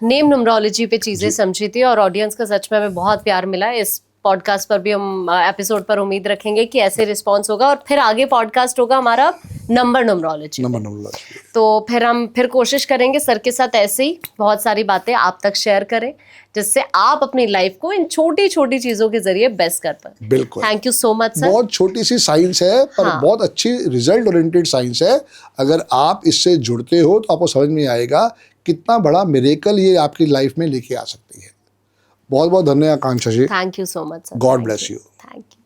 नेम न्यूमरोलॉजी पे चीजें समझी थी, और ऑडियंस का सच में हमें बहुत प्यार मिला। इस पॉडकास्ट पर भी हम एपिसोड पर उम्मीद रखेंगे कि ऐसे रिस्पांस होगा, और फिर आगे पॉडकास्ट होगा हमारा नंबर न्यूमरोलॉजी। तो फिर हम कोशिश करेंगे सर के साथ ऐसे ही बहुत सारी बातें आप तक शेयर करें, जिससे आप अपनी लाइफ को इन छोटी छोटी चीजों के जरिए बेस्ट कर पाए। बिल्कुल। Thank you so much sir. बहुत छोटी सी साइंस है, पर बहुत अच्छी रिजल्ट ओरिएंटेड साइंस है। अगर आप इससे जुड़ते हो तो आपको समझ में आएगा कितना बड़ा मिरेकल ये आपकी लाइफ में लेके आ सकती है। बहुत बहुत धन्यवाद Akanksha ji. Thank you so much sir. God bless you. Thank you.